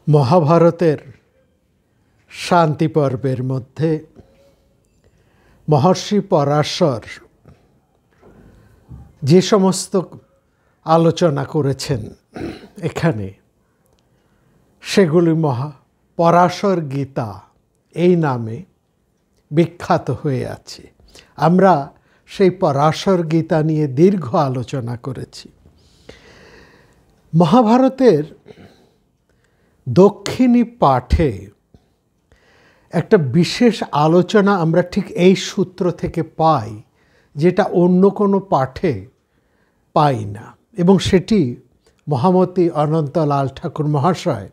মহাভারতের শান্তি পর্বের মধ্যে মহর্ষি পরাশর যে সমস্ত আলোচনা করেছেন এখানে, সেগুলি পরাশর গীতা এই নামে বিখ্যাত হয়ে আছে। আমরা সেই পরাশর গীতা নিয়ে দীর্ঘ আলোচনা করেছি। মহাভারতের দক্ষিণী পাঠে একটা বিশেষ আলোচনা আমরা ঠিক এই সূত্র থেকে পাই, যেটা অন্য কোনো পাঠে পাই না, এবং সেটি মহামতি অনন্তলাল ঠাকুর মহাশয়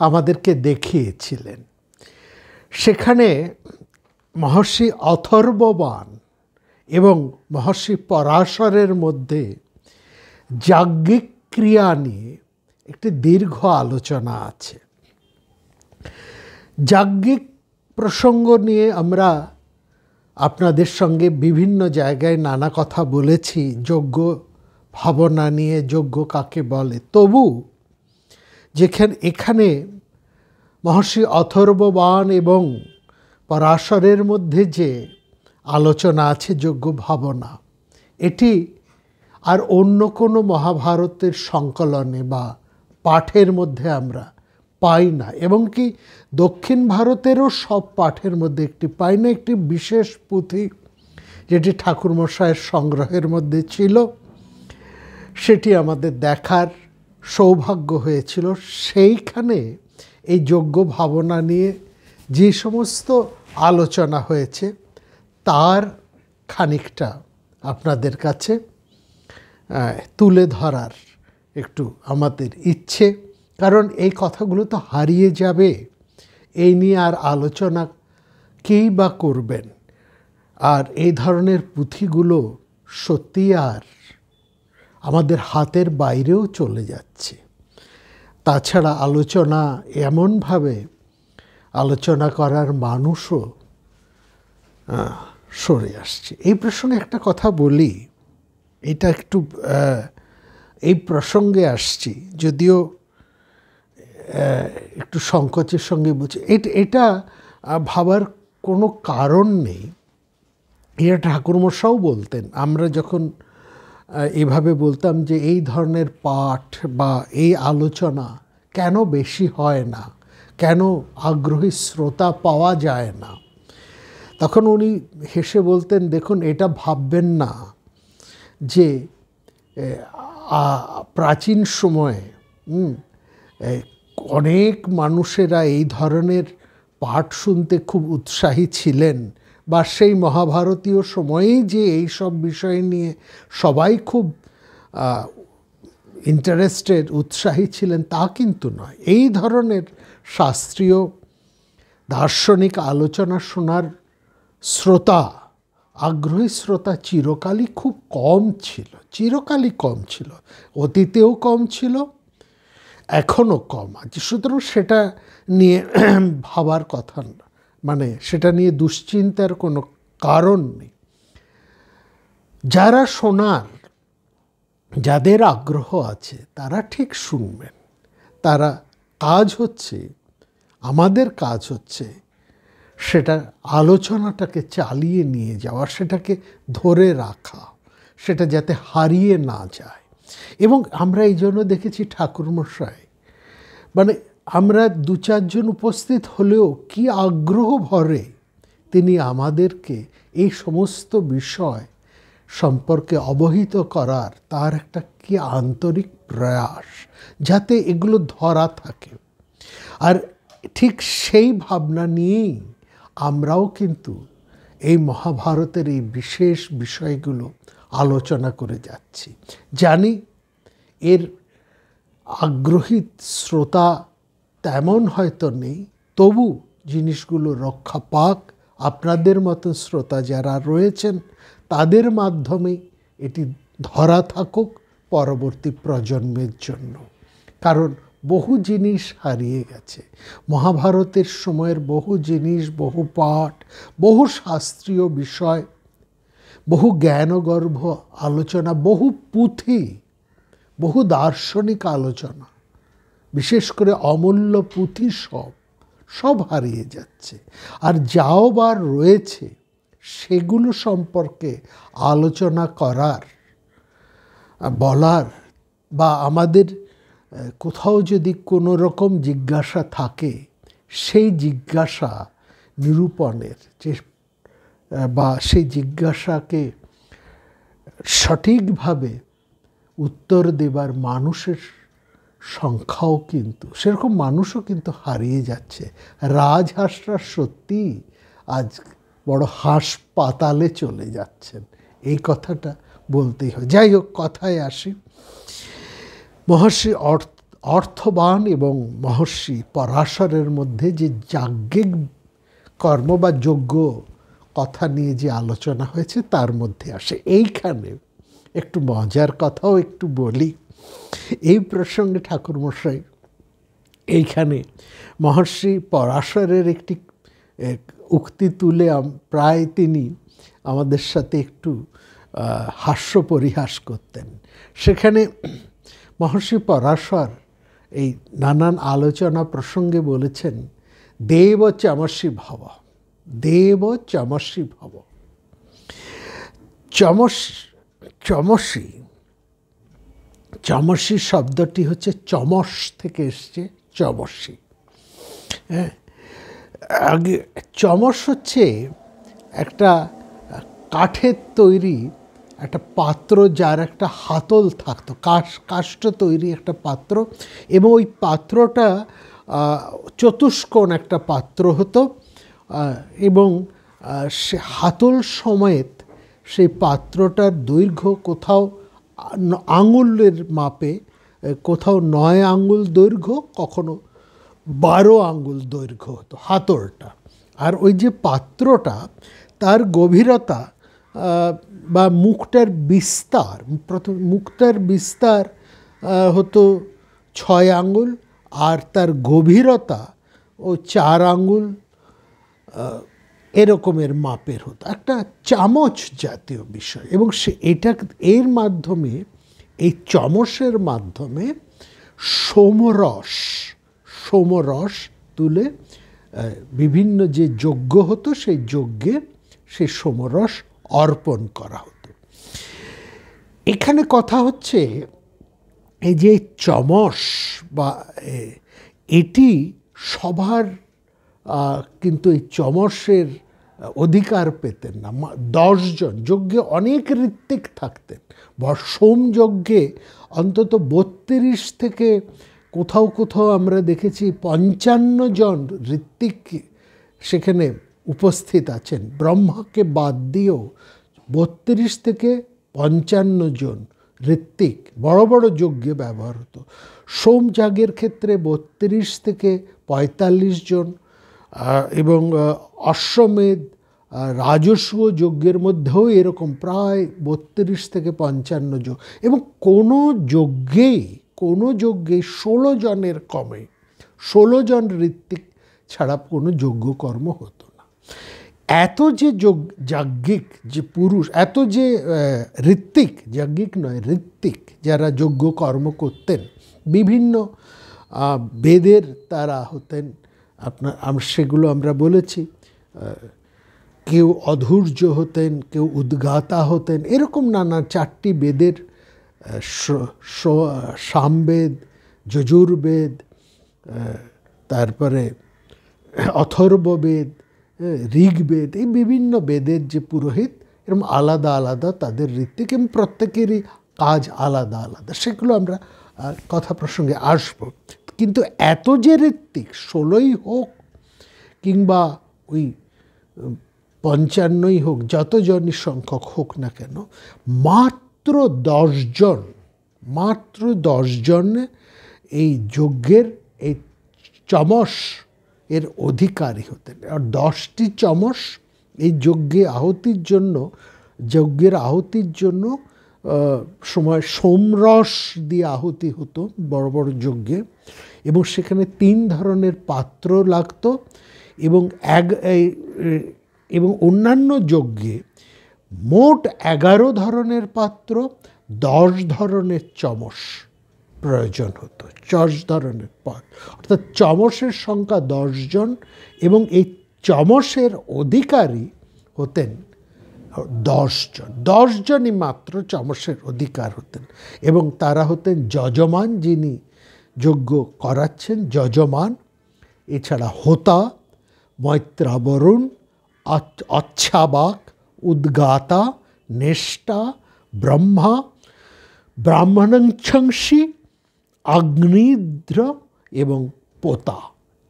আমাদেরকে দেখিয়েছিলেন। সেখানে মহর্ষি অথর্ববাণ এবং মহর্ষি পরাশরের মধ্যে যাজ্ঞিক ক্রিয়া নিয়ে একটি দীর্ঘ আলোচনা আছে। যাজ্ঞিক প্রসঙ্গ নিয়ে আমরা আপনাদের সঙ্গে বিভিন্ন জায়গায় নানা কথা বলেছি, যজ্ঞ ভাবনা নিয়ে, যজ্ঞ কাকে বলে। তবু এখানে মহর্ষি অথর্ববাণ এবং পরাশরের মধ্যে যে আলোচনা আছে যজ্ঞ ভাবনা, এটি আর অন্য কোনো মহাভারতের সংকলনে বা পাঠের মধ্যে আমরা পাই না, এবং কি দক্ষিণ ভারতেরও সব পাঠের মধ্যে একটি পাই না। একটি বিশেষ পুঁথি যেটি ঠাকুরমশায়ের সংগ্রহের মধ্যে ছিল, সেটি আমাদের দেখার সৌভাগ্য হয়েছিল। সেইখানে এই যজ্ঞ ভাবনা নিয়ে যে সমস্ত আলোচনা হয়েছে তার খানিকটা আপনাদের কাছে তুলে ধরার একটু আমাদের ইচ্ছে, কারণ এই কথাগুলো তো হারিয়ে যাবে। এই নিয়ে আর আলোচনা কেই বা করবেন? আর এই ধরনের পুঁথিগুলো সত্যি আর আমাদের হাতের বাইরেও চলে যাচ্ছে। তাছাড়া আলোচনা এমনভাবে আলোচনা করার মানুষও সরে আসছে। এই প্রসঙ্গে একটা কথা বলি, এটা একটু এই প্রসঙ্গে আসছি, যদিও একটু সংকোচের সঙ্গে বুঝি। এটা ভাবার কোনো কারণ নেই। এটা ঠাকুরমশাও বলতেন। আমরা যখন এভাবে বলতাম যে এই ধরনের পাঠ বা এই আলোচনা কেন বেশি হয় না, কেন আগ্রহী শ্রোতা পাওয়া যায় না, তখন উনি হেসে বলতেন, দেখুন, এটা ভাববেন না যে প্রাচীন সময়ে অনেক মানুষেরা এই ধরনের পাঠ শুনতে খুব উৎসাহী ছিলেন, বা সেই মহাভারতীয় সময়েই যে এই সব বিষয় নিয়ে সবাই খুব ইন্টারেস্টেড, উৎসাহী ছিলেন, তা কিন্তু নয়। এই ধরনের শাস্ত্রীয় দার্শনিক আলোচনা শোনার শ্রোতা, আগ্রহী শ্রোতা চিরকালই খুব কম ছিল, চিরকালই কম ছিল, অতীতেও কম ছিল, এখনও কম আছে। সুতরাং সেটা নিয়ে ভাবার কথা না, মানে সেটা নিয়ে দুশ্চিন্তার কোনো কারণ নেই। যারা শোনার, যাদের আগ্রহ আছে তারা ঠিক শুনবেন। তারা কাজ হচ্ছে, আমাদের কাজ হচ্ছে সেটা আলোচনাটাকে চালিয়ে নিয়ে যাওয়া, সেটাকে ধরে রাখা, সেটা যাতে হারিয়ে না যায়। এবং আমরা এই জন্য দেখেছি ঠাকুরমশাই, মানে আমরা দু চারজন উপস্থিত হলেও কি আগ্রহ ভরে তিনি আমাদেরকে এই সমস্ত বিষয় সম্পর্কে অবহিত করার, তার একটা কি আন্তরিক প্রয়াস যাতে এগুলো ধরা থাকে। আর ঠিক সেই ভাবনা নিয়েই আমরাও কিন্তু এই মহাভারতের এই বিশেষ বিষয়গুলো আলোচনা করে যাচ্ছি। জানি এর আগ্রহী শ্রোতা তেমন হয়তো নেই, তবু জিনিসগুলো রক্ষা পাক, আপনাদের মতো শ্রোতা যারা রয়েছেন তাদের মাধ্যমে এটি ধরা থাকুক পরবর্তী প্রজন্মের জন্য। কারণ বহু জিনিস হারিয়ে গেছে। মহাভারতের সময়ের বহু জিনিস, বহু পাঠ, বহু শাস্ত্রীয় বিষয়, বহু জ্ঞানগর্ভ আলোচনা, বহু পুঁথি, বহু দার্শনিক আলোচনা বিশেষ করে অমূল্য পুঁথি সব হারিয়ে যাচ্ছে। আর যাও বা রয়েছে সেগুলো সম্পর্কে আলোচনা করার, বলার বা আমাদের কোথাও যদি কোনো রকম জিজ্ঞাসা থাকে, সেই জিজ্ঞাসা নিরূপণের বা সেই জিজ্ঞাসাকে সঠিকভাবে উত্তর দেবার মানুষের সংখ্যাও কিন্তু, সেরকম মানুষও কিন্তু হারিয়ে যাচ্ছে। রাজহাঁসরা সত্যি আজ বড় হাসপাতালে চলে যাচ্ছেন, এই কথাটা বলতেই হয়। যাই হোক, কথায় আসি। মহর্ষি অর্থবান এবং মহর্ষি পরাশরের মধ্যে যে যাজ্ঞিক কর্ম বা যজ্ঞ কথা নিয়ে যে আলোচনা হয়েছে তার মধ্যে আসে। এইখানে একটু মজার কথাও একটু বলি এই প্রসঙ্গে। ঠাকুরমশাই এইখানে মহর্ষি পরাশরের একটি উক্তি তুলে প্রায় তিনি আমাদের সাথে একটু হাস্য পরিহাস করতেন। সেখানে মহর্ষি পরাশর এই নানান আলোচনা প্রসঙ্গে বলেছেন, দেব চমসি ভব, দেব চমসি ভব। চমসি শব্দটি হচ্ছে চমস থেকে এসছে, চমসি। হ্যাঁ, আগে চমস হচ্ছে একটা কাঠের তৈরি একটা পাত্র, যার একটা হাতল থাকতো, কাষ্ঠ তৈরি একটা পাত্র, এবং ওই পাত্রটা চতুষ্কোণ একটা পাত্র হতো, এবং সে হাতল সমেত সেই পাত্রটার দৈর্ঘ্য কোথাও আঙুলের মাপে, কোথাও 9 আঙ্গুল দৈর্ঘ্য, কখনো 12 আঙ্গুল দৈর্ঘ্য হতো হাতলটা। আর ওই যে পাত্রটা, তার গভীরতা বা মুখটার বিস্তার, প্রথম মুখটার বিস্তার হতো 6 আঙ্গুল, আর তার গভীরতা ও 4 আঙ্গুল এরকমের মাপের হতো, একটা চামচ জাতীয় বিষয়। এবং এর মাধ্যমে, এই চমসের মাধ্যমে সোমরস তুলে বিভিন্ন যে যজ্ঞ হতো, সেই যজ্ঞে সেই সোমরস অর্পণ করা হতো। এখানে কথা হচ্ছে এই যে চমস বা এটি সবার কিন্তু এই চমসের অধিকার পেতেন না। 10 জন যজ্ঞে অনেক ঋত্বিক থাকতেন। সোম যজ্ঞে অন্তত 32 থেকে কোথাও কোথাও আমরা দেখেছি 55 জন ঋত্বিক সেখানে উপস্থিত আছেন। ব্রহ্মাকে বাদ দিয়েও 32 থেকে 55 জন ঋত্বিক বড় বড় যজ্ঞে ব্যবহার হতো। সোম যাগের ক্ষেত্রে 32 থেকে 45 জন, এবং অশ্বমেধ রাজস্ব যজ্ঞের মধ্যেও এরকম প্রায় 32 থেকে 55 জন। এবং কোনো যজ্ঞেই 16 জনের কমে, 16 জন ঋত্বিক ছাড়া কোনো যজ্ঞকর্ম হতো না। এত যে যাজ্ঞিক যে পুরুষ, এত যে ঋত্বিক, যাজ্ঞিক নয় ঋত্বিক, যারা যজ্ঞকর্ম করতেন, বিভিন্ন বেদের তারা হতেন। সেগুলো আমরা বলেছি, কেউ অধূর্য হতেন, কেউ উদ্গাতা হতেন, এরকম নানা 4টি বেদের, সামবেদ, যজুর্বেদ, তারপরে অথর্ববেদ, ঋগ্বেদ, এই বিভিন্ন বেদের যে পুরোহিত, এরকম আলাদা আলাদা তাদের ঋত্বিক, এবং প্রত্যেকেরই কাজ আলাদা আলাদা। সেগুলো আমরা কথা প্রসঙ্গে আসব। কিন্তু এত যে ঋত্বিক, 16ই হোক কিংবা ওই 55ই হোক, যতজনই সংখ্যক হোক না কেন, মাত্র 10 জন এই যজ্ঞের এই চমস এর অধিকারী হতেন। আর 10টি চমস এই যজ্ঞের আহুতির জন্য সময় সোমরস দিয়ে আহুতি হতো বড় বড় যজ্ঞে, এবং সেখানে 3 ধরনের পাত্র লাগতো, এবং অন্যান্য যজ্ঞে মোট 11 ধরনের পাত্র, 10 ধরনের চমস প্রয়োজন হতো, 10 ধরনের পদ, অর্থাৎ চমসের সংখ্যা 10 জন, এবং এই চমসের অধিকারী হতেন 10 জন। 10 জনই মাত্র চমসের অধিকার হতেন, এবং তারা হতেন যজমান, যিনি যজ্ঞ করাচ্ছেন, যজমান, এছাড়া হোতা, মৈত্রাবরুণ, অচ্ছাবাক, উদ্গাতা, নেষ্টা, ব্রহ্মা, ব্রাহ্মণাংশী, অগ্নিদ্র এবং পোতা।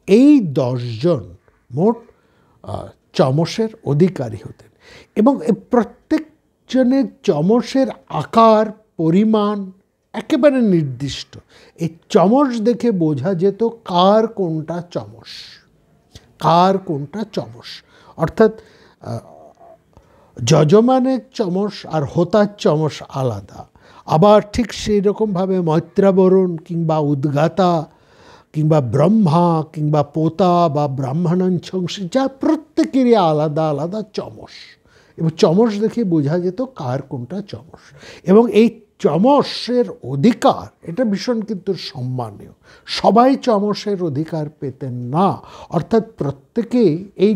এই 10 জন মোট চমসের অধিকারী হতেন, এবং প্রত্যেকজনের চমসের আকার, পরিমাণ একেবারে নির্দিষ্ট। এই চমস দেখে বোঝা যেত কার কোনটা চমস, কার কোনটা চমস। অর্থাৎ যজমানের চমস আর হোতার চমস আলাদা। আবার ঠিক সেই রকমভাবে মৈত্রাবরুণ কিংবা উদ্গাতা কিংবা ব্রহ্মা কিংবা পোতা বা ব্রাহ্মণাংশী, যা প্রত্যেকেরই আলাদা আলাদা চমস, এবং চমস দেখে বোঝা যেত কার কোনটা চমস। এবং এই চমসের অধিকার, এটা ভীষণ কিন্তু সম্মানীয়। সবাই চমসের অধিকার পেতেন না, অর্থাৎ প্রত্যেকেই এই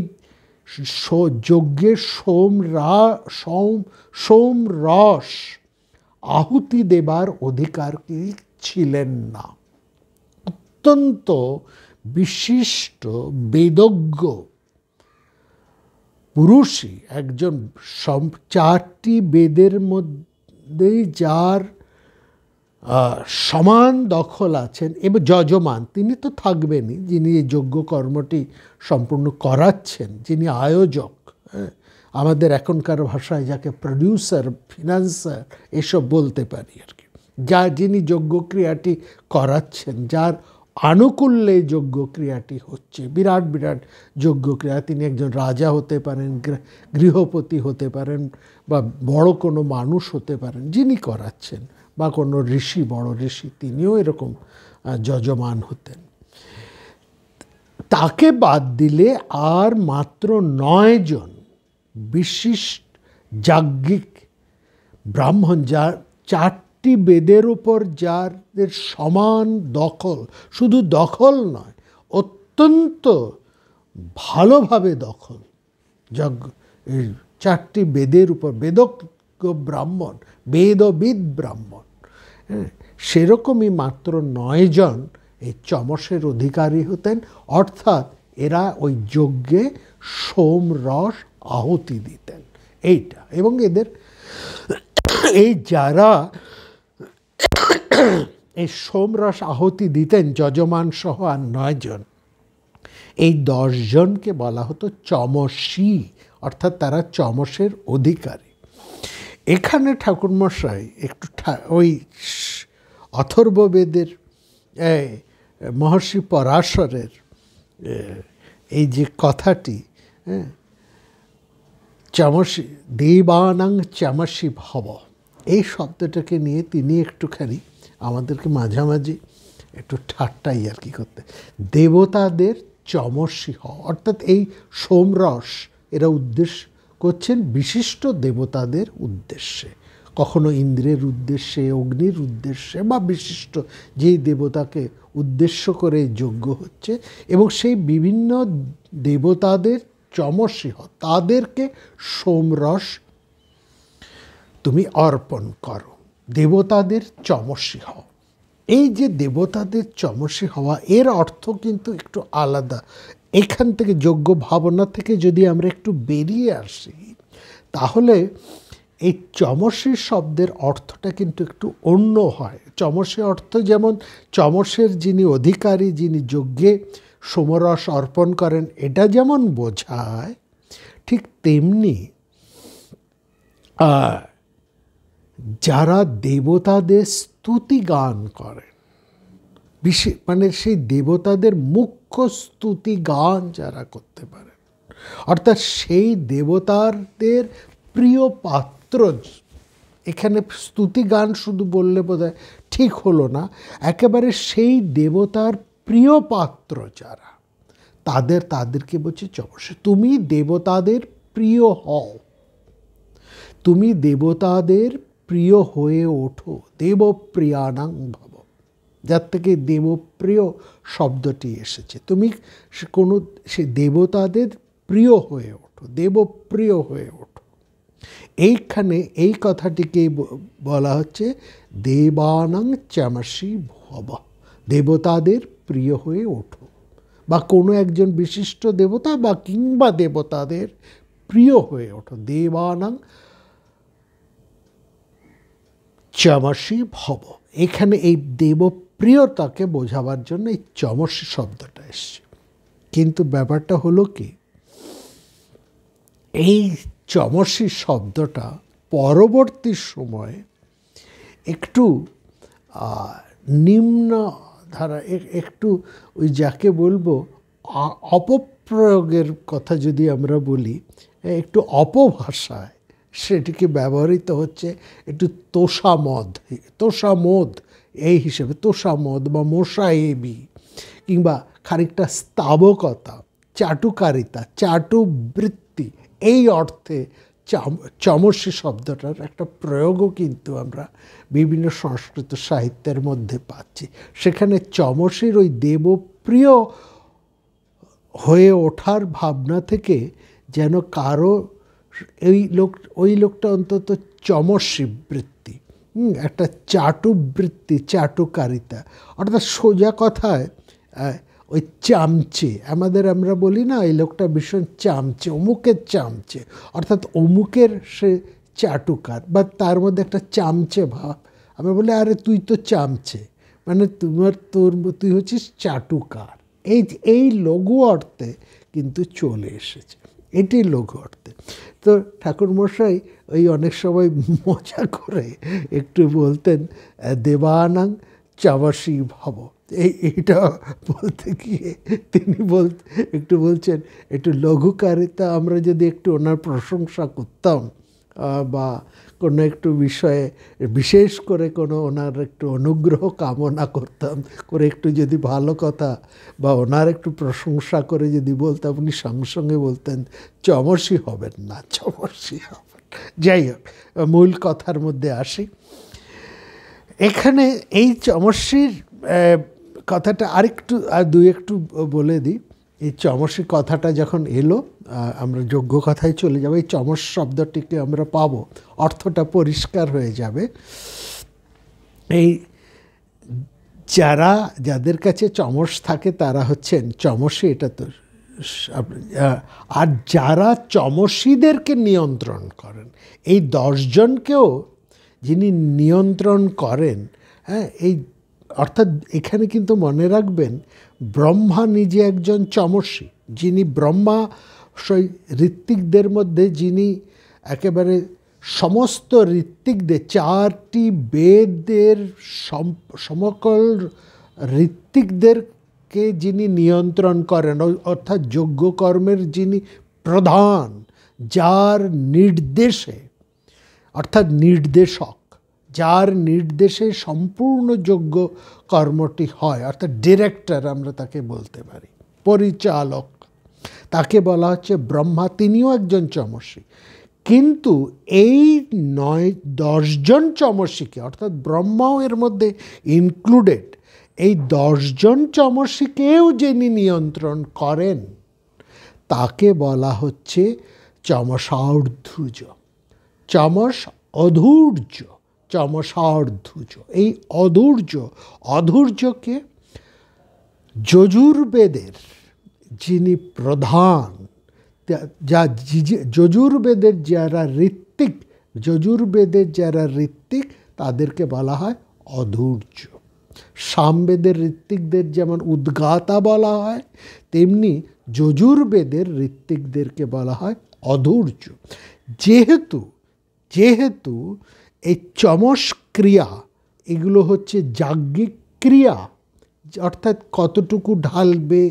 যজ্ঞের সোম রস আহুতি দেবার অধিকারী ছিলেন না। অত্যন্ত বিশিষ্ট বেদজ্ঞ পুরুষই একজন, 4টি বেদের মধ্যেই যার সমান দখল আছেন, এবং যজমান তিনি তো থাকবেনই, যিনি এই যজ্ঞ কর্মটি সম্পূর্ণ করাচ্ছেন, যিনি আয়োজক, আমাদের এখনকার ভাষায় যাকে প্রডিউসার, ফিনান্সার এসব বলতে পারি আর কি, যিনি যজ্ঞক্রিয়াটি করাচ্ছেন, যার আনুকূল্যে যজ্ঞক্রিয়াটি হচ্ছে, বিরাট বিরাট যজ্ঞক্রিয়া। তিনি একজন রাজা হতে পারেন, গৃহপতি হতে পারেন, বা বড় কোনো মানুষ হতে পারেন যিনি করাচ্ছেন, বা কোনো ঋষি, বড় ঋষি, তিনিও এরকম যজমান হতেন। তাকে বাদ দিলে আর মাত্র 9 জন বিশিষ্ট যাজ্ঞিক ব্রাহ্মণ, যার 4টি বেদের উপর যাদের সমান দখল, শুধু দখল নয়, অত্যন্ত ভালোভাবে দখল, যজ্ঞ, 4টি বেদের উপর বেদজ্ঞ ব্রাহ্মণ, বেদবিদ ব্রাহ্মণ, সেরকমই মাত্র 9 জন এই চমসের অধিকারী হতেন। অর্থাৎ এরা ওই যজ্ঞে সোমরস আহুতি দিতেন, এইটা। এবং এদের এই যারা এই সোমরস আহুতি দিতেন, যজমান সহ আর 9 জন, এই 10 জনকে বলা হতো চমসী, অর্থাৎ তারা চমসের অধিকারী। এখানে ঠাকুরমশাই একটু ওই অথর্ববেদের মহর্ষি পরাশরের এই যে কথাটি, চমসী দেবানাং চমসী ভব, এই শব্দটাকে নিয়ে তিনি একটুখানি আমাদেরকে মাঝামাঝি একটু ঠাট্টাই আর কি করতে, দেবতাদের চমসী হওয়া, অর্থাৎ এই সোমরস এরা উদ্দেশ্য করছেন বিশিষ্ট দেবতাদের উদ্দেশ্যে, কখনো ইন্দ্রের উদ্দেশ্যে, অগ্নির উদ্দেশ্যে, বা বিশিষ্ট যেই দেবতাকে উদ্দেশ্য করে যজ্ঞ হচ্ছে, এবং সেই বিভিন্ন দেবতাদের চমসী হও, তাদেরকে সোমরস তুমি অর্পণ করো, দেবতাদের চমসী হও। এই যে দেবতাদের চমসী হওয়া, এর অর্থ কিন্তু একটু আলাদা। এখান থেকে যজ্ঞ ভাবনা থেকে যদি আমরা একটু বেরিয়ে আসি, তাহলে এই চমসী শব্দের অর্থটা কিন্তু একটু অন্য হয়। চমসী অর্থ যেমন চমসের যিনি অধিকারী, যিনি যজ্ঞে সোমরস অর্পণ করেন, এটা যেমন বোঝায়, ঠিক তেমনি যারা দেবতাদের স্তুতি গান করেন, মানে সেই দেবতাদের মুখ্য স্তুতি গান যারা করতে পারেন, অর্থাৎ সেই দেবতাদের প্রিয় পাত্র, এখানে স্তুতি গান শুধু বললে বোধহয় ঠিক হলো না, একেবারে সেই দেবতার প্রিয় পাত্র যারা, তাদেরকে বলছে চমসী। তুমি দেবতাদের প্রিয় হও, তুমি দেবতাদের প্রিয় হয়ে ওঠো, দেবপ্রিয়ানাং ভব। যার থেকে দেবপ্রিয় শব্দটি এসেছে। তুমি সে দেবতাদের প্রিয় হয়ে ওঠো, দেবপ্রিয় হয়ে ওঠো। এইখানে এই কথাটিকে বলা হচ্ছে দেবানাং চমসি ভব, দেবতাদের প্রিয় হয়ে ওঠো, বা কোনো একজন বিশিষ্ট দেবতা বা কিংবা দেবতাদের প্রিয় হয়ে ওঠো। দেবানাং চমসি ভব, এখানে এই দেবপ্রিয়তাকে বোঝাবার জন্য এই চমসি শব্দটা এসছে। কিন্তু ব্যাপারটা হলো কি, এই চমসি শব্দটা পরবর্তী সময়ে একটু নিম্ন ধারা, একটু ওই যাকে বলবো অপপ্রয়োগের কথা যদি আমরা বলি, একটু অপভাষায় সেটিকে ব্যবহৃত হচ্ছে, একটু তোষামোদ এই হিসেবে, তোষামোদ বা মোসাহেবি, কিংবা খানিকটা স্তাবকতা, চাটুকারিতা, চাটুবৃত্তি, এই অর্থে চমসি শব্দটার একটা প্রয়োগও কিন্তু আমরা বিভিন্ন সংস্কৃত সাহিত্যের মধ্যে পাচ্ছি। সেখানে চমসির ওই দেবপ্রিয় হয়ে ওঠার ভাবনা থেকে যেন কারো ওই লোকটা অন্তত চমসি বৃত্তি, একটা চাটুবৃত্তি, চাটুকারিতা, অর্থাৎ সোজা কথায় ওই চামচে, আমরা বলি না এই লোকটা ভীষণ চামচে, অমুকের চামচে, অর্থাৎ অমুকের সে চাটুকার, বা তার মধ্যে একটা চামচে ভাব। আমরা বলি আরে তুই তো চামচে, মানে তুই হচ্ছিস চাটুকার। এই লঘু অর্থে কিন্তু চলে এসেছে, এটি লঘু অর্থে। তো ঠাকুরমশাই ওই অনেক সময় মজা করে একটু বলতেন দেবানাং চমসি ভব। এইটা বলতে গিয়ে তিনি একটু বলছেন, একটু লঘুকারিতা আমরা যদি একটু ওনার প্রশংসা করতাম, বা কোনো একটু বিষয়ে বিশেষ করে কোনো ওনার একটু অনুগ্রহ কামনা করতাম, করে একটু যদি ভালো কথা বা ওনার একটু প্রশংসা করে যদি বলতাম, উনি সঙ্গে সঙ্গে বলতেন চমসি হবেন না, চমসি হবেন। যাই হোক, মূল কথার মধ্যে আসি। এখানে এই চমসির কথাটা আর একটু বলে দিই। এই চমসি কথাটা যখন এলো, আমরা যোগ্য কথায় চলে যাবো। এই চমস শব্দটিকে আমরা পাবো, অর্থটা পরিষ্কার হয়ে যাবে। এই যাদের কাছে চমস থাকে তারা হচ্ছেন চমসি, এটা তো। আর যারা চমসিদেরকে নিয়ন্ত্রণ করেন, এই 10 জনকেও যিনি নিয়ন্ত্রণ করেন, হ্যাঁ, অর্থাৎ এখানে কিন্তু মনে রাখবেন ব্রহ্মা নিজে একজন চমসি, যিনি ব্রহ্মা ঋত্বিকদের মধ্যে যিনি একেবারে সমস্ত ঋত্বিকদের, 4টি বেদের সমকল ঋত্বিকদেরকে যিনি নিয়ন্ত্রণ করেন, অর্থাৎ যজ্ঞকর্মের যিনি প্রধান, যার নির্দেশে, অর্থাৎ নির্দেশক, যার নির্দেশে সম্পূর্ণ যজ্ঞ কর্মটি হয়, অর্থাৎ ডিরেক্টর আমরা তাকে বলতে পারি, পরিচালক, তাকে বলা হচ্ছে ব্রহ্মা। তিনিও একজন চমসি। কিন্তু এই 10 জন চমসিকে, অর্থাৎ ব্রহ্মাও এর মধ্যে ইনক্লুডেড, এই 10 জন চমসিকেও যিনি নিয়ন্ত্রণ করেন তাকে বলা হচ্ছে চমসার্ধুজ, চমস অধূর্য, চমসার্ধুজ। এই অধূর্যকে যজুর্বেদের যিনি প্রধান, যজুর্বেদের যারা ঋত্বিক তাদেরকে বলা হয় অধূর্য। সামবেদের ঋত্বিকদের যেমন উদ্গাতা বলা হয়, তেমনি যজুর্বেদের ঋত্বিকদেরকে বলা হয় অধূর্য। যেহেতু এই চমস ক্রিয়া এগুলো হচ্ছে যাজ্ঞিক ক্রিয়া, অর্থাৎ কতটুকু ঢালবে,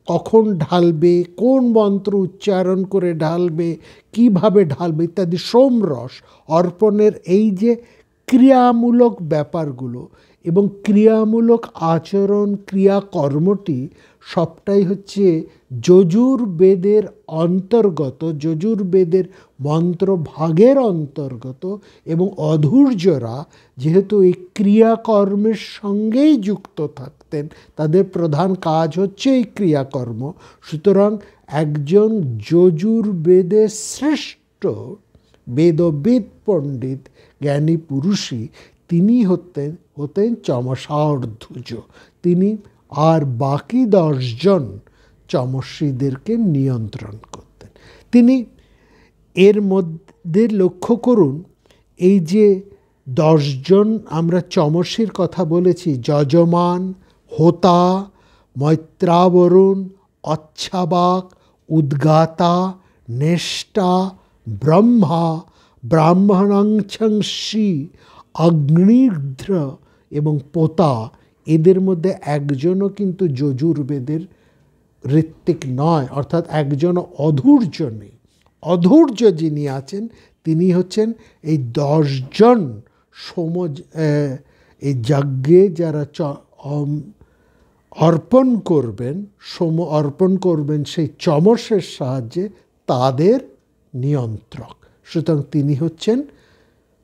কখন ঢালবে, কোন মন্ত্র উচ্চারণ করে ঢালবে, কিভাবে ঢালবে ইত্যাদি, সোমরস অর্পণের এই যে ক্রিয়ামূলক ব্যাপারগুলো, এবং ক্রিয়ামূলক আচরণ ক্রিয়াকর্মটি সবটাই হচ্ছে যজুর্বেদের অন্তর্গত, যজুর্বেদের মন্ত্রভাগের অন্তর্গত। এবং অধূর্যরা যেহেতু এই ক্রিয়াকর্মের সঙ্গেই যুক্ত থাকতেন, তাদের প্রধান কাজ হচ্ছে এই ক্রিয়াকর্ম, সুতরাং একজন যজুর্বেদের শ্রেষ্ঠ বেদবিদ পণ্ডিত জ্ঞানী পুরুষই তিনি হতেন চমসার্ধুজ। তিনি আর বাকি 10 জন চমস্বীদেরকে নিয়ন্ত্রণ করতেন। তিনি এর মধ্যে লক্ষ্য করুন, এই যে 10 জন আমরা চমস্বীর কথা বলেছি, যজমান, হোতা, মৈত্রাবরুণ, অচ্ছাবাক, উদ্গাতা, নেষ্টা, ব্রহ্মা, ব্রাহ্মণাংশী, অগ্নির্ধ্র এবং পোতা, এদের মধ্যে একজনও কিন্তু যজুর্বেদের ঋত্বিক নয়, অর্থাৎ একজনও অধূর্য নেই। অধূর্য যিনি আছেন তিনি হচ্ছেন এই 10 জন এই যজ্ঞে যারা অর্পণ করবেন, অর্পণ করবেন সেই চমসের সাহায্যে, তাদের নিয়ন্ত্রক। সুতরাং তিনি হচ্ছেন,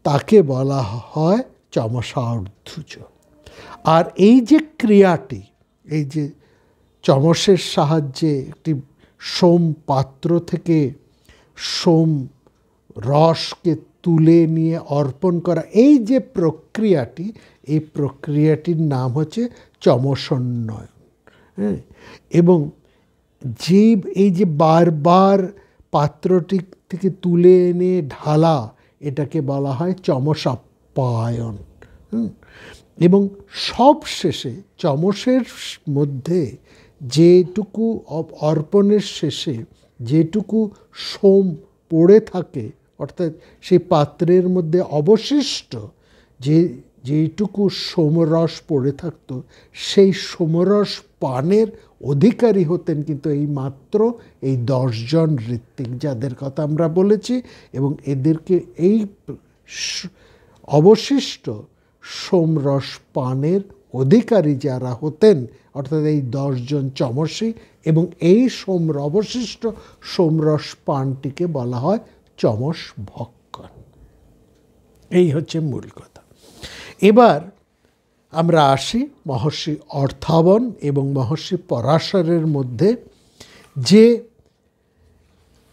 তাকে বলা হয় চমসার্ধুজ। আর এই যে ক্রিয়াটি, এই যে চমসের সাহায্যে একটি সোম পাত্র থেকে সোম রসকে তুলে নিয়ে অর্পণ করা, এই যে প্রক্রিয়াটি, এই প্রক্রিয়াটির নাম হচ্ছে চমসোন্নয়ন। হ্যাঁ, এবং এই যে বারবার পাত্রটি থেকে তুলে এনে ঢালা, এটাকে বলা হয় চমসাপ্যায়ন। এবং সব শেষে চমসের মধ্যে যেটুকু অর্পণের শেষে যেটুকু সোম পড়ে থাকে, অর্থাৎ সেই পাত্রের মধ্যে অবশিষ্ট যেটুকু সোমরস পড়ে থাকতো, সেই সোমরস পানের অধিকারী হতেন কিন্তু এই মাত্র এই 10 জন ঋত্বিক যাদের কথা আমরা বলেছি। এবং এদেরকে এই অবশিষ্ট সোমরস পানের অধিকারী যারা হতেন, অর্থাৎ এই 10 জন চমসী, এবং এই অবশিষ্ট সোমরস পানটিকে বলা হয় চমস ভক্ষণ। এই হচ্ছে মূল কথা। এবার আমরা আসি মহর্ষি অর্থাবন এবং মহর্ষি পরাশরের মধ্যে যে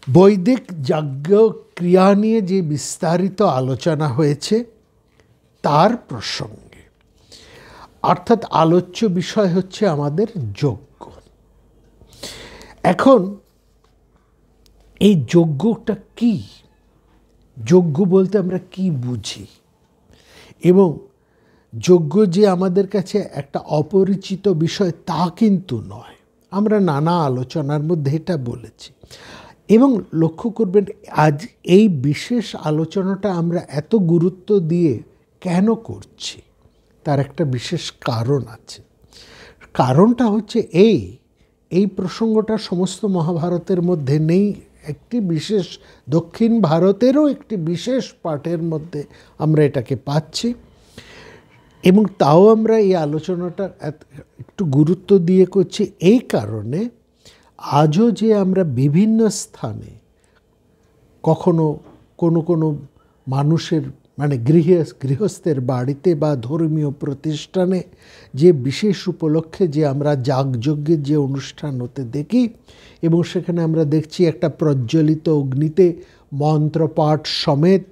বৈদিক যজ্ঞ ক্রিয়া নিয়ে যে বিস্তারিত আলোচনা হয়েছে তার প্রসঙ্গে। অর্থাৎ আলোচ্য বিষয় হচ্ছে আমাদের যজ্ঞ। এখন এই যজ্ঞটা কি? যজ্ঞ বলতে আমরা কি বুঝি? এবং যজ্ঞ যে আমাদের কাছে একটা অপরিচিত বিষয় তা কিন্তু নয়। আমরা নানা আলোচনার মধ্যে এটা বলেছি। এবং লক্ষ্য করবেন, আজ এই বিশেষ আলোচনাটা আমরা এত গুরুত্ব দিয়ে কেন করছি, তার একটা বিশেষ কারণ আছে। কারণটা হচ্ছে এই প্রসঙ্গটা সমস্ত মহাভারতের মধ্যে নেই। একটি বিশেষ দক্ষিণ ভারতেরও একটি বিশেষ পাঠের মধ্যে আমরা এটাকে পাচ্ছি। এবং তাও আমরা এই আলোচনাটা একটু গুরুত্ব দিয়ে করছি এই কারণে, আজও যে আমরা বিভিন্ন স্থানে কখনো কোনো মানুষের মানে গৃহস্থের বাড়িতে বা ধর্মীয় প্রতিষ্ঠানে যে বিশেষ উপলক্ষে যে আমরা যাগযজ্ঞের যে অনুষ্ঠান হতে দেখি, এবং সেখানে আমরা দেখছি একটা প্রজ্বলিত অগ্নিতে মন্ত্রপাঠ সমেত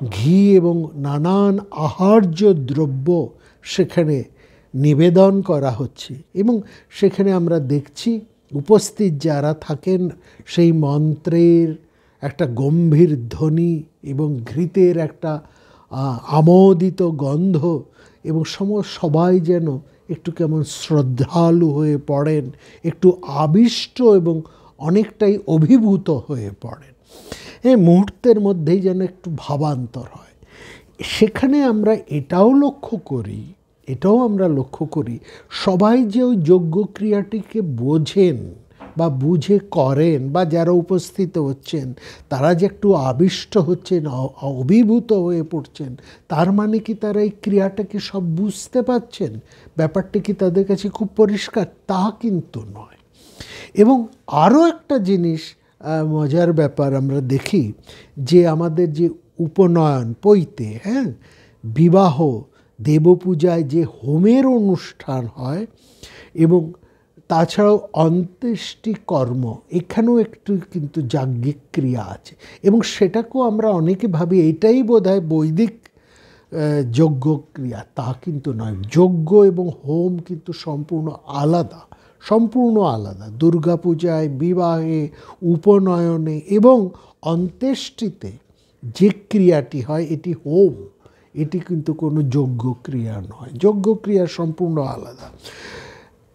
ঘি এবং নানান আহার্য দ্রব্য সেখানে নিবেদন করা হচ্ছে। এবং সেখানে আমরা দেখছি উপস্থিত যারা থাকেন সেই মন্ত্রের একটা গম্ভীর ধ্বনি এবং ঘৃতের একটা আমোদিত গন্ধ, এবং সবাই যেন একটু কেমন শ্রদ্ধালু হয়ে পড়েন, একটু আবিষ্ট এবং অনেকটাই অভিভূত হয়ে পড়েন। এই মুহূর্তের মধ্যেই যেন একটু ভাবান্তর হয়। সেখানে আমরা এটাও লক্ষ্য করি সবাই যে ওই যজ্ঞ ক্রিয়াটিকে বোঝেন, বা বুঝে করেন, বা যারা উপস্থিত হচ্ছেন তারা যে একটু আবিষ্ট হচ্ছেন, অভিভূত হয়ে পড়ছেন, তার মানে কি তারা এই ক্রিয়াটাকে সব বুঝতে পারছেন? ব্যাপারটা কি তাদের কাছে খুব পরিষ্কার? তা কিন্তু নয়। এবং আরও একটা জিনিস মজার ব্যাপার আমরা দেখি, যে আমাদের যে উপনয়ন পৈতে, হ্যাঁ, বিবাহ, দেবপূজায় যে হোমের অনুষ্ঠান হয়, এবং তাছাড়াও অন্ত্যেষ্টি কর্ম, এখানেও একটু কিন্তু যাজ্ঞিক ক্রিয়া আছে। এবং সেটাকেও আমরা অনেকে ভাবি এটাই বোধহয় বৈদিক যজ্ঞ ক্রিয়া। তা কিন্তু নয়। যজ্ঞ এবং হোম কিন্তু সম্পূর্ণ আলাদা, সম্পূর্ণ আলাদা। দুর্গাপূজায়, বিবাহে, উপনয়নে এবং অন্ত্যেষ্টিতে যে ক্রিয়াটি হয় এটি হোম, এটি কিন্তু কোনো যজ্ঞ ক্রিয়া নয়। যজ্ঞ ক্রিয়া সম্পূর্ণ আলাদা।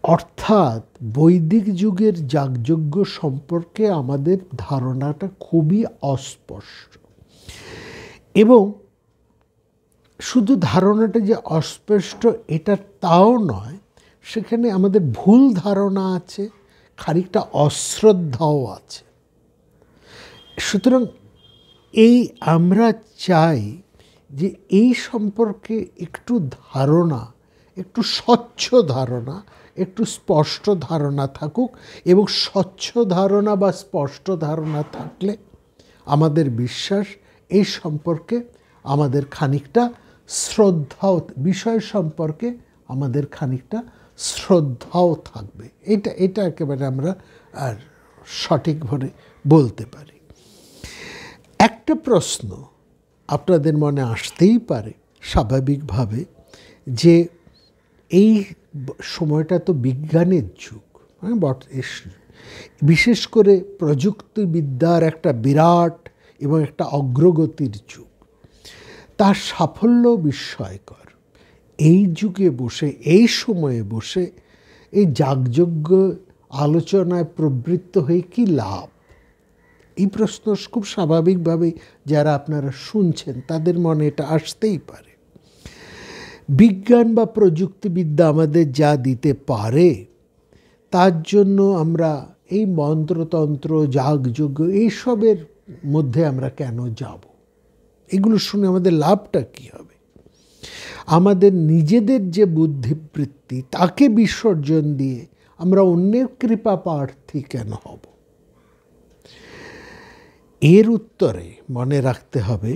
অর্থাৎ বৈদিক যুগের যাগযজ্ঞ সম্পর্কে আমাদের ধারণাটা খুবই অস্পষ্ট। এবং শুধু ধারণাটা যে অস্পষ্ট এটা তাও নয়, সেখানে আমাদের ভুল ধারণা আছে, খানিকটা অশ্রদ্ধাও আছে। সুতরাং আমরা চাই যে এই সম্পর্কে একটু ধারণা, একটু স্বচ্ছ ধারণা, একটু স্পষ্ট ধারণা থাকুক। এবং স্বচ্ছ ধারণা বা স্পষ্ট ধারণা থাকলে আমাদের বিশ্বাস এই সম্পর্কে আমাদের খানিকটা শ্রদ্ধাও, বিষয় সম্পর্কে আমাদের খানিকটা শ্রদ্ধাও থাকবে। এটা একেবারে আমরা আর সঠিকভাবে বলতে পারি। একটা প্রশ্ন আপনাদের মনে আসতেই পারে স্বাভাবিকভাবে, যে এই সময়টা তো বিজ্ঞানের যুগ, হ্যাঁ, বিশেষ করে প্রযুক্তিবিদ্যার একটা বিরাট এবং একটা অগ্রগতির যুগ। তার সাফল্য বিস্ময়কর। এই যুগে বসে, এই সময়ে বসে এই যাগযজ্ঞ আলোচনায় প্রবৃত্ত হয়ে কি লাভ? এই প্রশ্ন খুব স্বাভাবিকভাবেই যারা আপনারা শুনছেন তাদের মনে এটা আসতেই পারে। বিজ্ঞান বা প্রযুক্তিবিদ্যা আমাদের যা দিতে পারে, তার জন্য আমরা এই মন্ত্রতন্ত্র, যাগযজ্ঞ এইসবের মধ্যে আমরা কেন যাব? এগুলো শুনে আমাদের লাভটা কী হবে? আমাদের নিজেদের যে বুদ্ধিবৃত্তি, তাকে বিসর্জন দিয়ে আমরা অন্যের কৃপা প্রার্থী কেন হব? এর উত্তরে মনে রাখতে হবে,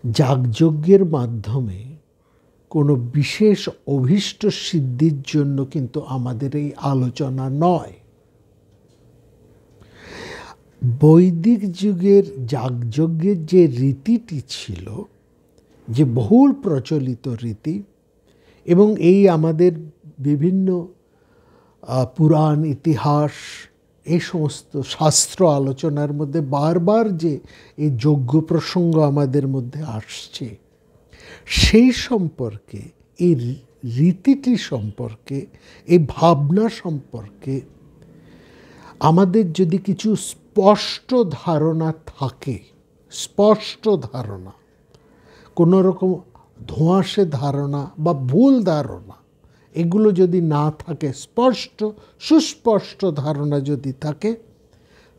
যাগযজ্ঞের মাধ্যমে কোনো বিশেষ অভীষ্ট সিদ্ধির জন্য কিন্তু আমাদের এই আলোচনা নয়। বৈদিক যুগের যাগযজ্ঞের যে রীতিটি ছিল, যে বহুল প্রচলিত রীতি, এবং এই আমাদের বিভিন্ন পুরাণ, ইতিহাস, এই সমস্ত শাস্ত্র আলোচনার মধ্যে বারবার যে এই যজ্ঞ প্রসঙ্গ আমাদের মধ্যে আসছে, সেই সম্পর্কে, এই রীতিটি সম্পর্কে, এই ভাবনা সম্পর্কে আমাদের যদি কিছু স্পষ্ট ধারণা থাকে, স্পষ্ট ধারণা, কোনো রকম ধোঁয়াশে ধারণা বা ভুল ধারণা, এগুলো যদি না থাকে, স্পষ্ট সুস্পষ্ট ধারণা যদি থাকে,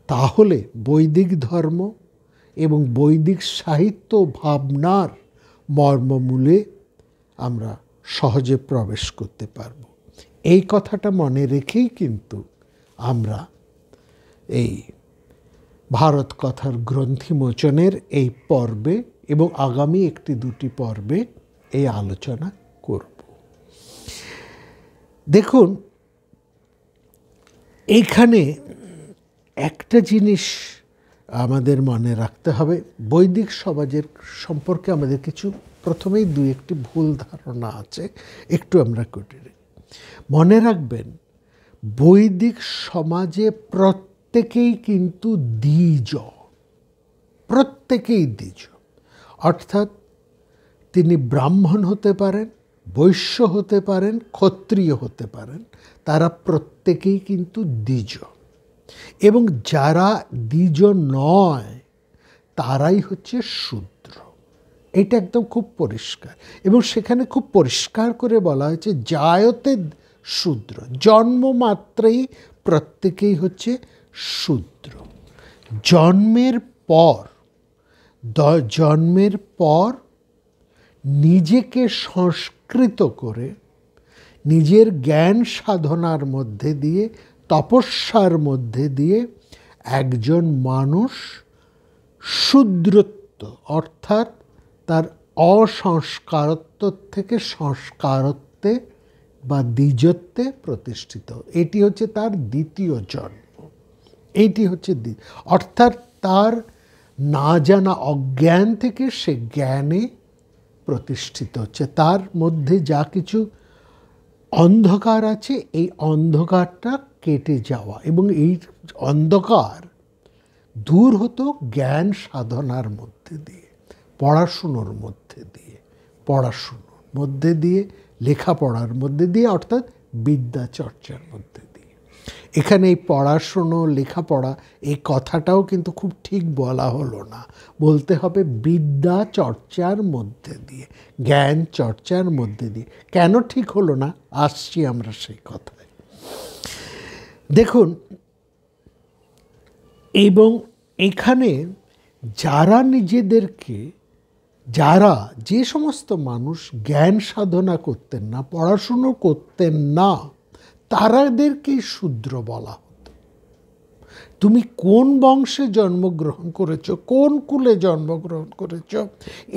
তাহলে বৈদিক ধর্ম এবং বৈদিক সাহিত্য ভাবনার মর্মমূলে আমরা সহজে প্রবেশ করতে পারব। এই কথাটা মনে রেখেই কিন্তু আমরা এই ভারত কথার গ্রন্থিমোচনের এই পর্বে এবং আগামী একটি দুটি পর্বে এই আলোচনা করব। দেখুন, এইখানে একটা জিনিস আমাদের মনে রাখতে হবে, বৈদিক সমাজের সম্পর্কে আমাদের কিছু প্রথমেই দুই একটি ভুল ধারণা আছে, একটু আমরা কেটে মনে রাখবেন, বৈদিক সমাজে প্রত্যেকেই কিন্তু দ্বিজ, প্রত্যেকেই দ্বিজ। অর্থাৎ তিনি ব্রাহ্মণ হতে পারেন, বৈশ্য হতে পারেন, ক্ষত্রিয় হতে পারেন, তারা প্রত্যেকেই কিন্তু দ্বিজ। এবং যারা দ্বিজ নয় তারাই হচ্ছে শূদ্র। এটা একদম খুব পরিষ্কার। এবং সেখানে খুব পরিষ্কার করে বলা হয়েছে, জায়তে শূদ্র, জন্ম মাত্রেই প্রত্যেকেই হচ্ছে শূদ্র। জন্মের পর নিজেকে সংস্কৃত করে নিজের জ্ঞান সাধনার মধ্যে দিয়ে, তপস্যার মধ্যে দিয়ে একজন মানুষ শূদ্রত্ব অর্থাৎ তার অসংস্কারত্ব থেকে সংস্কারত্বে বা দ্বিজত্বে প্রতিষ্ঠিত। এটি হচ্ছে তার দ্বিতীয় জন্ম। এইটি হচ্ছে অর্থাৎ তার না জানা অজ্ঞান থেকে সে জ্ঞানে প্রতিষ্ঠিত হচ্ছে। তার মধ্যে যা কিছু অন্ধকার আছে, এই অন্ধকারটা কেটে যাওয়া, এবং এই অন্ধকার দূর হতো জ্ঞান সাধনার মধ্যে দিয়ে, পড়াশুনোর মধ্যে দিয়ে, লেখাপড়ার মধ্যে দিয়ে, অর্থাৎ বিদ্যা চর্চার মধ্যে দিয়ে। এখানে এই পড়াশুনো, লেখাপড়া, এই কথাটাও কিন্তু খুব ঠিক বলা হলো না, বলতে হবে বিদ্যা চর্চার মধ্যে দিয়ে, জ্ঞান চর্চার মধ্যে দিয়ে। কেন ঠিক হলো না, আসছি আমরা সেই কথায়। দেখুন, এবং এখানে যে সমস্ত মানুষ জ্ঞান সাধনা করতেন না, পড়াশুনো করতেন না, তাদেরকেই শূদ্র বলা হতো। তুমি কোন বংশে জন্মগ্রহণ করেছ, কোন কুলে জন্মগ্রহণ করেছ,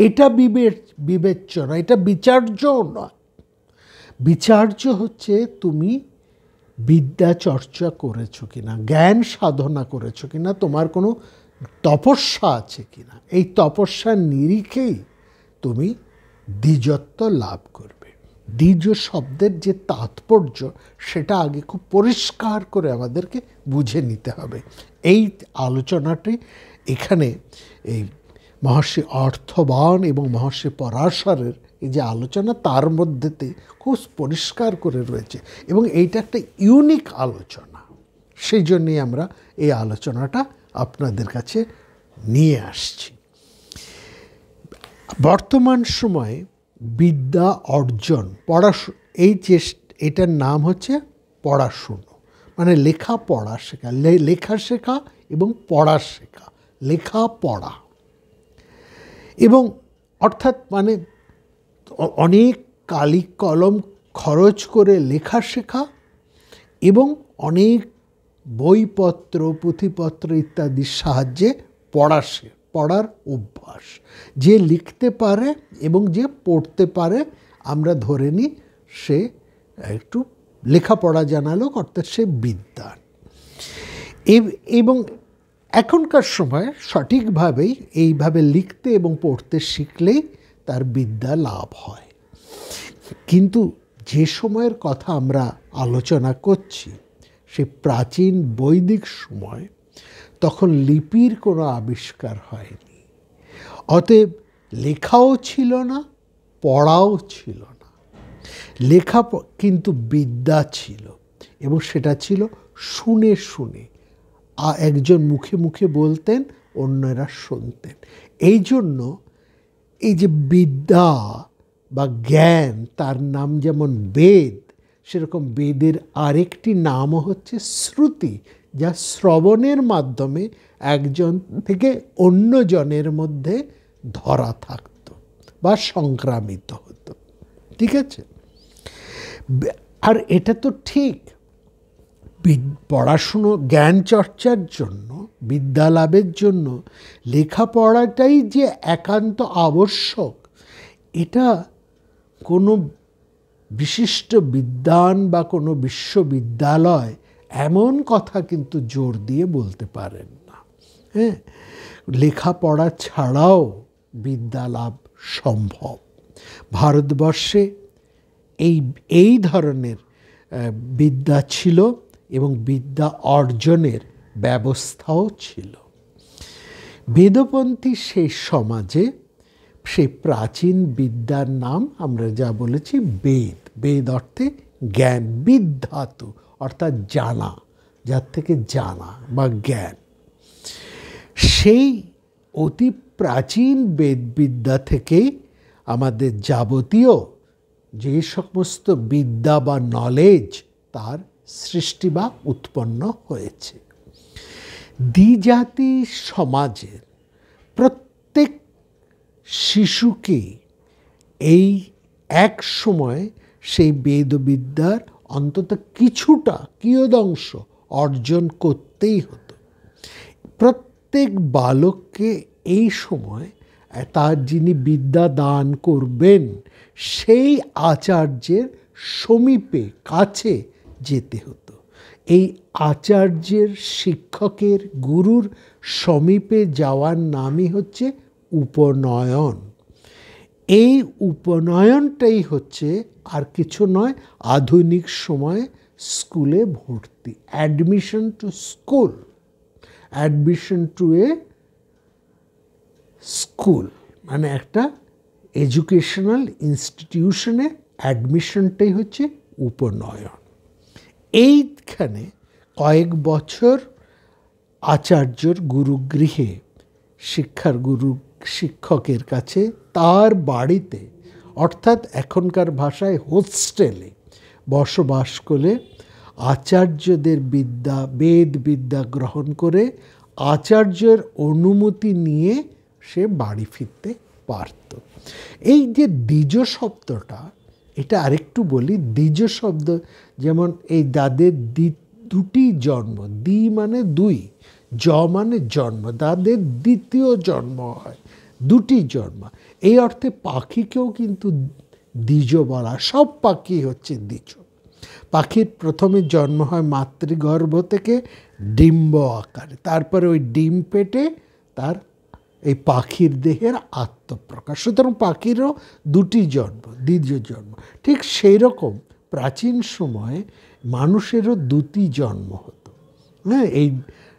এটা বিবেচ্য নয়, এটা বিচার্যও নয়। বিচার্য হচ্ছে তুমি বিদ্যা চর্চা করেছ কিনা, জ্ঞান সাধনা করেছ কিনা, তোমার কোনো তপস্যা আছে কিনা। এই তপস্যার নিরিখেই তুমি দ্বিজত্ব লাভ করবে। দ্বিজ শব্দের যে তাৎপর্য, সেটা আগে খুব পরিষ্কার করে আমাদেরকে বুঝে নিতে হবে। এই আলোচনাটি এখানে এই মহর্ষি অর্থবান এবং মহর্ষি পরাশরের এই যে আলোচনা, তার মধ্যেতে খুব পরিষ্কার করে রয়েছে, এবং এইটা একটা ইউনিক আলোচনা। সেই জন্যই আমরা এই আলোচনাটা আপনাদের কাছে নিয়ে আসছি। বর্তমান সময়ে বিদ্যা অর্জন, এটার নাম হচ্ছে পড়াশুনো, মানে লেখাপড়া শেখা, লেখা শেখা এবং পড়া শেখা, লেখাপড়া। এবং অর্থাৎ মানে অনেক কালি কলম খরচ করে লেখা শেখা, এবং অনেক বইপত্র, পুঁথিপত্র ইত্যাদির সাহায্যে পড়ার অভ্যাস। যে লিখতে পারে এবং যে পড়তে পারে, আমরা ধরে নিই সে একটু লেখাপড়া জানা লোক, অর্থাৎ সে বিদ্বান। এবং এখনকার সময় সঠিকভাবেই এইভাবে লিখতে এবং পড়তে শিখলেই তার বিদ্যা লাভ হয়। কিন্তু যে সময়ের কথা আমরা আলোচনা করছি, সে প্রাচীন বৈদিক সময়, তখন লিপির কোনো আবিষ্কার হয়নি। অতএব লেখাও ছিল না, পড়াও ছিল না। কিন্তু বিদ্যা ছিল, এবং সেটা ছিল শুনে শুনে। একজন মুখে মুখে বলতেন, অন্যরা শুনতেন। এই জন্য এই যে বিদ্যা বা জ্ঞান, তার নাম যেমন বেদ, সেরকম বেদের আরেকটি নামও হচ্ছে শ্রুতি, যা শ্রবণের মাধ্যমে একজন থেকে অন্য জনের মধ্যে ধরা থাকত বা সংক্রামিত হতো। ঠিক আছে? আর এটা তো ঠিক, পড়াশুনো, জ্ঞান চর্চার জন্য, বিদ্যা লাভের জন্য লেখাপড়াটাই যে একান্ত আবশ্যক, এটা কোনো বিশিষ্ট বিদ্বান বা কোনো বিশ্ববিদ্যালয় এমন কথা কিন্তু জোর দিয়ে বলতে পারেন না। হ্যাঁ, লেখাপড়া ছাড়াও বিদ্যা লাভ সম্ভব। ভারতবর্ষে এই ধরনের বিদ্যা ছিল, এবং বিদ্যা অর্জনের ব্যবস্থাও ছিল। বেদপন্থী সেই সমাজে সেই প্রাচীন বিদ্যার নাম আমরা যা বলেছি বেদ। বেদ অর্থে জ্ঞান, বিদ্ধাতু অর্থাৎ জানা, যার থেকে জানা বা জ্ঞান। সেই অতি প্রাচীন বেদবিদ্যা থেকেই আমাদের যাবতীয় যে সমস্ত বিদ্যা বা নলেজ, তার সৃষ্টি বা উৎপন্ন হয়েছে। দ্বিজাতি সমাজের প্রত্যেক শিশুকে এই এক সময় সেই বেদবিদ্যার অন্তত কিছুটা কিয়দংশ অর্জন করতেই হতো। প্রত্যেক বালককে এই সময় তার যিনি বিদ্যা দান করবেন সেই আচার্যের সমীপে কাছে যেতে হতো। এই আচার্যের, শিক্ষকের, গুরুর সমীপে যাওয়ার নামই হচ্ছে উপনয়ন। এই উপনয়নটাই হচ্ছে আর কিছু নয়, আধুনিক সময়ে স্কুলে ভর্তি, admission to school, admission to a school, মানে একটা এডুকেশনাল ইনস্টিটিউশনে অ্যাডমিশনটাই হচ্ছে উপনয়ন। এইখানে কয়েক বছর আচার্যর গুরুগৃহে, শিক্ষার গুরু শিক্ষকের কাছে, তার বাড়িতে, অর্থাৎ এখনকার ভাষায় হোস্টেলে বসবাস করে আচার্যদের বিদ্যা, বেদ বিদ্যা গ্রহণ করে আচার্যের অনুমতি নিয়ে সে বাড়ি ফিরতে পারত। এই যে দ্বিজ শব্দটা, এটা আরেকটু বলি। দ্বিজ শব্দ যেমন এই দাদের দুটি জন্ম, দ্বি মানে দুই, জ মানে জন্ম, দাদের দ্বিতীয় জন্ম হয়, দুটি জন্ম। এই অর্থে পাখিকেও কিন্তু দ্বিজ বলা, সব পাখি হচ্ছে দ্বিজ। পাখির প্রথমে জন্ম হয় মাতৃগর্ভ থেকে ডিম্ব আকারে, তারপরে ওই ডিম পেটে তার এই পাখির দেহের আত্মপ্রকাশ। সুতরাং পাখিরও দুটি জন্ম, দ্বিতীয় জন্ম। ঠিক সেই রকম প্রাচীন সময়ে মানুষেরও দুটি জন্ম হতো। হ্যাঁ, এই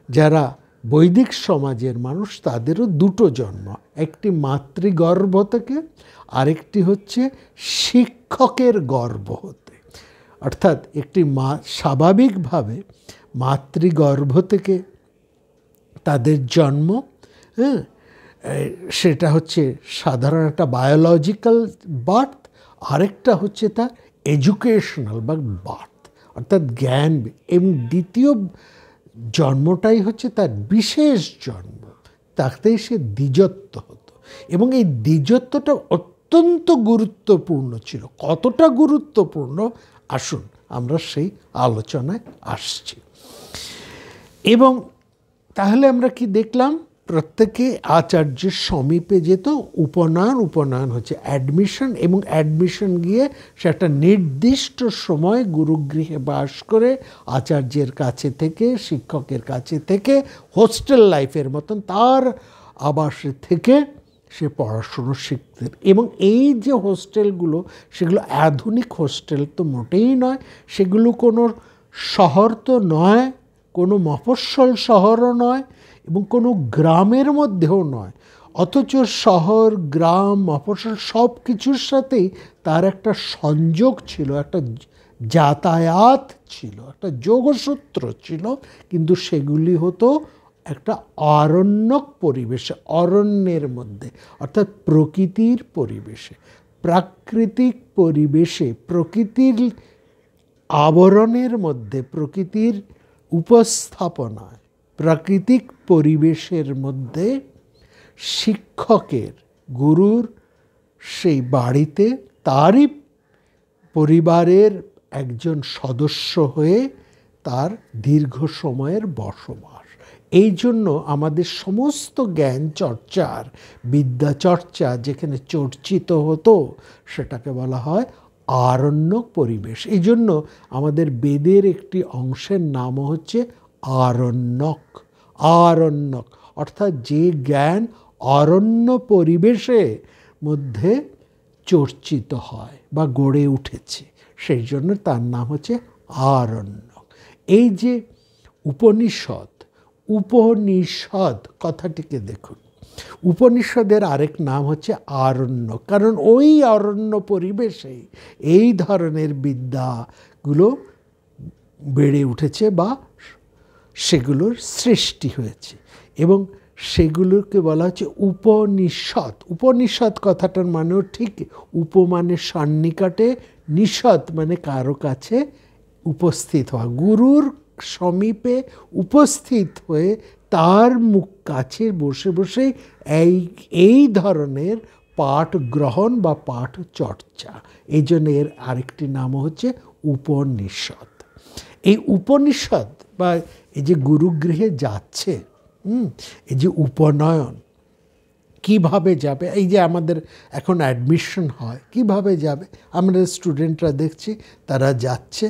যারা বৈদিক সমাজের মানুষ, তাদেরও দুটো জন্ম, একটি মাতৃগর্ভ থেকে, আরেকটি হচ্ছে শিক্ষকের গর্ভ হতে। অর্থাৎ একটি স্বাভাবিকভাবে মাতৃগর্ভ থেকে তাদের জন্ম, হ্যাঁ, সেটা হচ্ছে সাধারণ একটা বায়োলজিক্যাল বার্থ, আরেকটা হচ্ছে তার এডুকেশনাল বা বার্থ, অর্থাৎ জ্ঞান। এবং দ্বিতীয় জন্মটাই হচ্ছে তার বিশেষ জন্ম, তাতেই সে দ্বিজত্ব হতো। এবং এই দ্বিজত্বটা অত্যন্ত গুরুত্বপূর্ণ ছিল। কতটা গুরুত্বপূর্ণ, আসুন আমরা সেই আলোচনায় আসছি। এবং তাহলে আমরা কি দেখলাম, প্রত্যেকে আচার্যের সমীপে যেত। উপনয়ন, উপনয়ন হচ্ছে অ্যাডমিশন, এবং অ্যাডমিশন গিয়ে সে একটা নির্দিষ্ট সময় গুরুগৃহে বাস করে আচার্যের কাছে থেকে, শিক্ষকের কাছে থেকে, হোস্টেল লাইফের মতন তার আবাসে থেকে সে পড়াশুনো শিখতেন। এবং এই যে হোস্টেলগুলো, সেগুলো আধুনিক হোস্টেল তো মোটেই নয়, সেগুলো কোনো শহর তো নয়, কোনো মফস্বল শহরও নয়, এবং কোনো গ্রামের মধ্যেও নয়। অথচ শহর, গ্রাম, মফস্বল সব কিছুর সাথেই তার একটা সংযোগ ছিল, একটা যাতায়াত ছিল, একটা যোগসূত্র ছিল। কিন্তু সেগুলি হতো একটা আরণ্যক পরিবেশে, অরণ্যের মধ্যে, অর্থাৎ প্রকৃতির পরিবেশে, প্রাকৃতিক পরিবেশে, প্রকৃতির আবরণের মধ্যে, প্রকৃতির উপস্থাপনায়, প্রাকৃতিক পরিবেশের মধ্যে শিক্ষকের, গুরুর সেই বাড়িতে তারই পরিবারের একজন সদস্য হয়ে তার দীর্ঘ সময়ের বসবাস। এই জন্য আমাদের সমস্ত জ্ঞান চর্চার, বিদ্যা চর্চা যেখানে চর্চিত হতো, সেটাকে বলা হয় আরণ্যক পরিবেশ। এই জন্য আমাদের বেদের একটি অংশের নামও হচ্ছে আরণ্যক। আরণ্যক অর্থাৎ যে জ্ঞান অরণ্য পরিবেশে মধ্যে চর্চিত হয় বা গড়ে উঠেছে, সেই জন্য তার নাম হচ্ছে আরণ্যক। এই যে উপনিষদ, উপনিষদ কথাটিকে দেখুন, উপনিষদের আরেক নাম হচ্ছে আরণ্য, কারণ ওই অরণ্য পরিবেশে এই ধরনের বিদ্যাগুলো বেড়ে উঠেছে বা সেগুলোর সৃষ্টি হয়েছে, এবং সেগুলোকে বলা হচ্ছে উপনিষদ। উপনিষদ কথাটার মানেও ঠিক, উপ মানে সন্নিকটে, নিষদ মানে কারো কাছে উপস্থিত হওয়া, গুরুর সমীপে উপস্থিত হয়ে তার মুখ কাছে বসে বসে এই ধরনের পাঠ গ্রহণ বা পাঠ চর্চা। এই জন্য এর আরেকটি নাম হচ্ছে উপনিষদ। এই উপনিষদ বা এই যে গুরুগৃহে যাচ্ছে, এই যে উপনয়ন কিভাবে যাবে, এই যে আমাদের এখন অ্যাডমিশন হয় কিভাবে যাবে, আমরা স্টুডেন্টরা দেখছি তারা যাচ্ছে,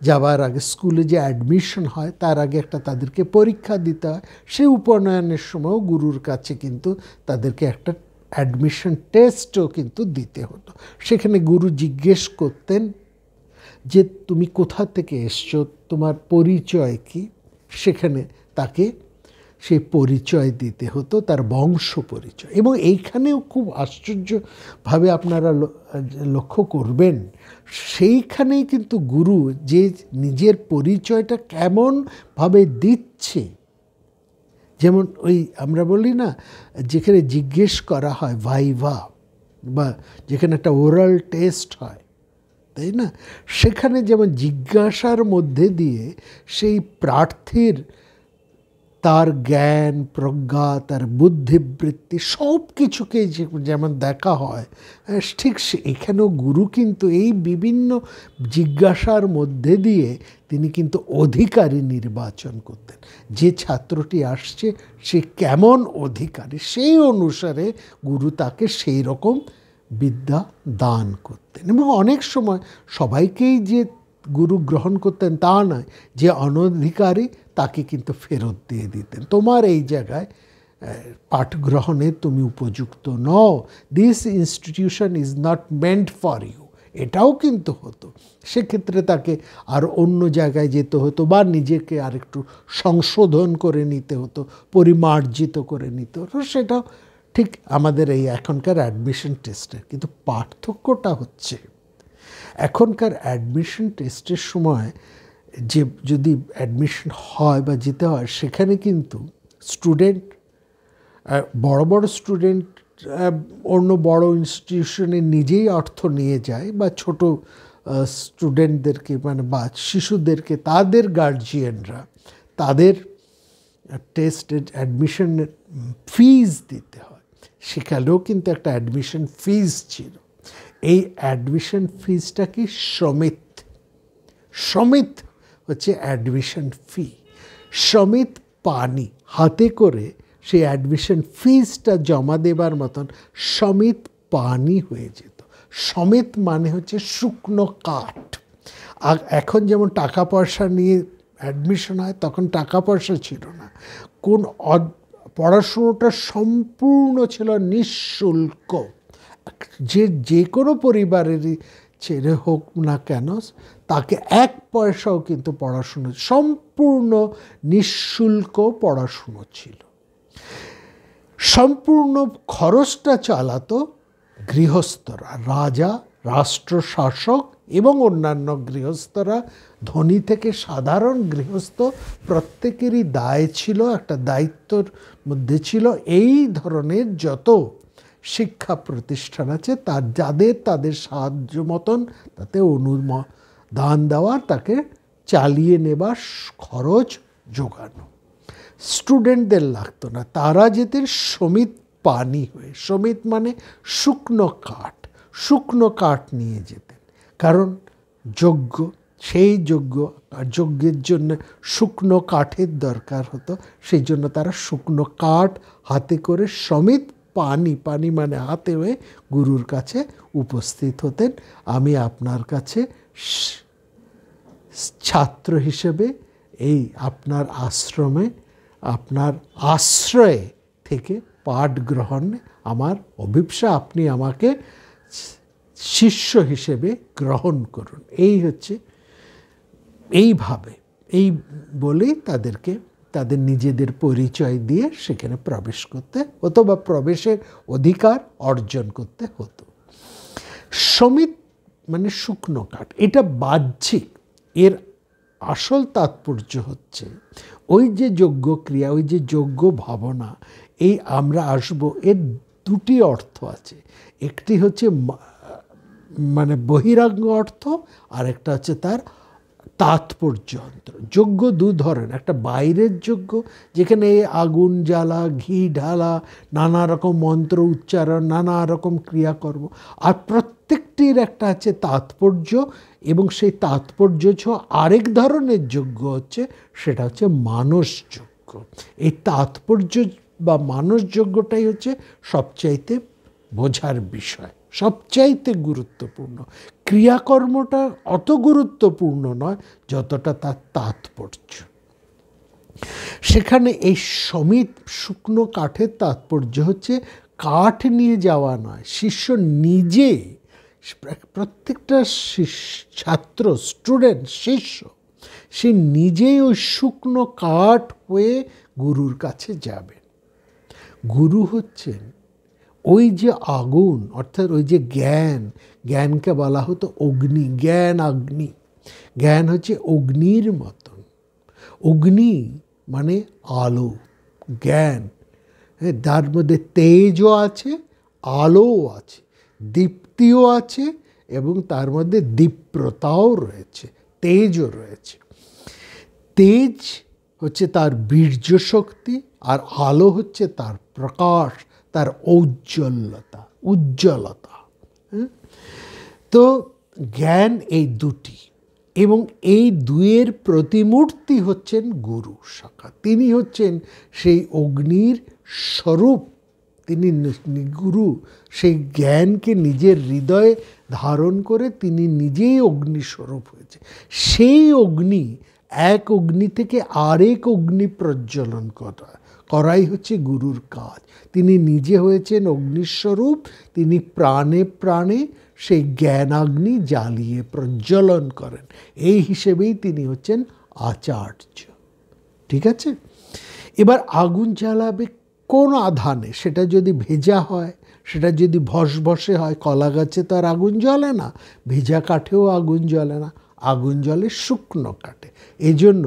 যাওয়ার আগে স্কুলে যে অ্যাডমিশন হয় তার আগে একটা তাদেরকে পরীক্ষা দিতে হয়। সেই উপনয়নের সময়ও গুরুর কাছে কিন্তু তাদেরকে একটা অ্যাডমিশন টেস্টও কিন্তু দিতে হতো। সেখানে গুরু জিজ্ঞেস করতেন যে তুমি কোথা থেকে এসছো, তোমার পরিচয় কি। সেখানে তাকে সেই পরিচয় দিতে হতো, তার বংশ পরিচয়। এবং এইখানেও খুব আশ্চর্যভাবে আপনারা লক্ষ্য করবেন, সেইখানেই কিন্তু গুরু যে নিজের পরিচয়টা কেমনভাবে দিচ্ছে, যেমন ওই আমরা বলি না, যেখানে জিজ্ঞেস করা হয় ভাইভা, বা যেখানে একটা ওরাল টেস্ট হয়, তাই না, সেখানে যেমন জিজ্ঞাসার মধ্যে দিয়ে সেই প্রার্থীর তার জ্ঞান প্রজ্ঞা, তার বুদ্ধিবৃত্তি সব কিছুকে যেমন দেখা হয়, ঠিক এখানেও গুরু কিন্তু এই বিভিন্ন জিজ্ঞাসার মধ্যে দিয়ে তিনি কিন্তু অধিকারী নির্বাচন করতেন। যে ছাত্রটি আসছে সে কেমন অধিকারী, সেই অনুসারে গুরু তাকে সেই রকম বিদ্যা দান করতেন। এবং অনেক সময় সবাইকেই যে গুরু গ্রহণ করতেন তা নয়, যে অনধিকারী তাকে কিন্তু ফেরত দিয়ে দিতেন, তোমার এই জায়গায় পাঠ গ্রহণে তুমি উপযুক্ত নও, this institution is not meant for you, এটাও কিন্তু হতো। সেক্ষেত্রে তাকে আর অন্য জায়গায় যেতে হতো, বা নিজেকে আরেকটু সংশোধন করে নিতে হতো, পরিমার্জিত করে নিতে হতো। সেটাও ঠিক আমাদের এই এখনকার অ্যাডমিশন টেস্টের। কিন্তু পার্থক্যটা হচ্ছে এখনকার অ্যাডমিশন টেস্টের সময় যে যদি অ্যাডমিশন হয় বা যেতে হয়, সেখানে কিন্তু স্টুডেন্ট, বড় বড় স্টুডেন্ট অন্য বড় ইনস্টিটিউশনে নিজেই অর্থ নিয়ে যায়, বা ছোট স্টুডেন্টদেরকে মানে বা শিশুদেরকে তাদের গার্জিয়ানরা তাদের টেস্টের অ্যাডমিশনের ফিজ দিতে হয়। সেখানেও কিন্তু একটা অ্যাডমিশন ফিজ ছিল। এই অ্যাডমিশন ফিজটা কি সমিত, সমিত হচ্ছে অ্যাডমিশন ফি। সমিত পানি হাতে করে সেই অ্যাডমিশন ফিজটা জমা দেবার মতন সমিত পানি হয়ে যেত। সমিত মানে হচ্ছে শুকনো কাঠ। আর এখন যেমন টাকা পয়সা নিয়ে অ্যাডমিশন হয়, তখন টাকা পয়সা ছিল না, কোন পড়াশুনোটা সম্পূর্ণ ছিল নিঃশুল্ক। যে কোনো পরিবারেরই ছেলে হোক না কেন, তাকে এক পয়সাও কিন্তু পড়াশুনো, সম্পূর্ণ নিঃশুল্ক পড়াশুনো ছিল। সম্পূর্ণ খরচটা চালাতো গৃহস্থরা, রাজা, রাষ্ট্রশাসক এবং অন্যান্য গৃহস্থরা। ধনী থেকে সাধারণ গৃহস্থ প্রত্যেকেরই দায় ছিল, একটা দায়িত্বর মধ্যে ছিল এই ধরনের যত শিক্ষা প্রতিষ্ঠান আছে তার যাদের তাদের সাহায্য মতন তাতে অনুদান দেওয়া, তাকে চালিয়ে নেবার খরচ জোগানো। স্টুডেন্টদের লাগতো না, তারা যেতেন সমিত পানি হয়ে। সমিত মানে শুকনো কাঠ, শুকনো কাঠ নিয়ে যেতেন। কারণ যজ্ঞ, সেই যজ্ঞের জন্য শুকনো কাঠের দরকার হতো, সেই জন্য তারা শুকনো কাঠ হাতে করে সমিত পানি, পানি মানে হাতে হয়ে গুরুর কাছে উপস্থিত হতেন। আমি আপনার কাছে ছাত্র হিসেবে এই আপনার আশ্রমে, আপনার আশ্রয়ে থেকে পাঠ গ্রহণে আমার অভিপ্সা, আপনি আমাকে শিষ্য হিসেবে গ্রহণ করুন। এই হচ্ছে, এইভাবে এই বলেই তাদেরকে তাদের নিজেদের পরিচয় দিয়ে সেখানে প্রবেশ করতে হতো বা প্রবেশের অধিকার অর্জন করতে হতো। সমিত মানে শুকনো কাঠ, এটা বাহ্যিক। এর আসল তাৎপর্য হচ্ছে ওই যে যজ্ঞ ক্রিয়া, ওই যে যজ্ঞ ভাবনা, এই আমরা আসব, এর দুটি অর্থ আছে। একটি হচ্ছে মানে বহিরাঙ্গ অর্থ, আর একটা হচ্ছে তার তাৎপর্য অন্তর। যজ্ঞ দু ধরনের, একটা বাইরের যজ্ঞ যেখানে আগুন জ্বালা, ঘি ঢালা, নানা রকম মন্ত্র উচ্চারণ, নানা রকম ক্রিয়াকর্ম, আর প্রত্যেকটির একটা আছে তাৎপর্য, এবং সেই তাৎপর্য আরেক ধরনের যজ্ঞ হচ্ছে, সেটা হচ্ছে মানস যজ্ঞ। এই তাৎপর্য বা মানস যজ্ঞটাই হচ্ছে সবচাইতে বোঝার বিষয়, সবচাইতে গুরুত্বপূর্ণ। ক্রিয়াকর্মটা অত গুরুত্বপূর্ণ নয় যতটা তার তাৎপর্য। সেখানে এই সমিত শুকনো কাঠের তাৎপর্য হচ্ছে কাঠ নিয়ে যাওয়া নয়, শিষ্য নিজে, প্রত্যেকটা ছাত্র, স্টুডেন্ট, শিষ্য, সে নিজেই ওই শুকনো কাঠ হয়ে গুরুর কাছে যাবে। গুরু হচ্ছেন ওই যে আগুন, অর্থাৎ ওই যে জ্ঞান, জ্ঞানকে বলা হতো অগ্নি, জ্ঞান অগ্নি। জ্ঞান হচ্ছে অগ্নির মতন। অগ্নি মানে আলো, জ্ঞান, হ্যাঁ, তার মধ্যে তেজও আছে, আলোও আছে, দীপ্তিও আছে, এবং তার মধ্যে দীপ্রতাও রয়েছে, তেজও রয়েছে। তেজ হচ্ছে তার বীর্য শক্তি, আর আলো হচ্ছে তার প্রকাশ, তার ঔজ্জ্বল্যতা, উজ্জ্বলতা। তো জ্ঞান এই দুটি, এবং এই দুয়ের প্রতিমূর্তি হচ্ছেন গুরু সাক্ষাৎ। তিনি হচ্ছেন সেই অগ্নির স্বরূপ। তিনি গুরু সেই জ্ঞানকে নিজের হৃদয়ে ধারণ করে তিনি নিজেই অগ্নিস্বরূপ হয়েছে। সেই অগ্নি, এক অগ্নি থেকে আরেক অগ্নি প্রজ্বলন করাই হচ্ছে গুরুর কাজ। তিনি নিজে হয়েছেন অগ্নিস্বরূপ, তিনি প্রাণে প্রাণে সেই জ্ঞানাগ্নি জ্বালিয়ে প্রজ্বলন করেন। এই হিসেবেই তিনি হচ্ছেন আচার্য। ঠিক আছে? এবার আগুন জ্বালাবে কোন আধানে? সেটা যদি ভেজা হয়, সেটা যদি ভসভসে হয়, কলা গাছে তো আর আগুন জ্বলে না, ভেজা কাঠেও আগুন জ্বলে না, আগুন জ্বলে শুকনো কাঠে। এই জন্য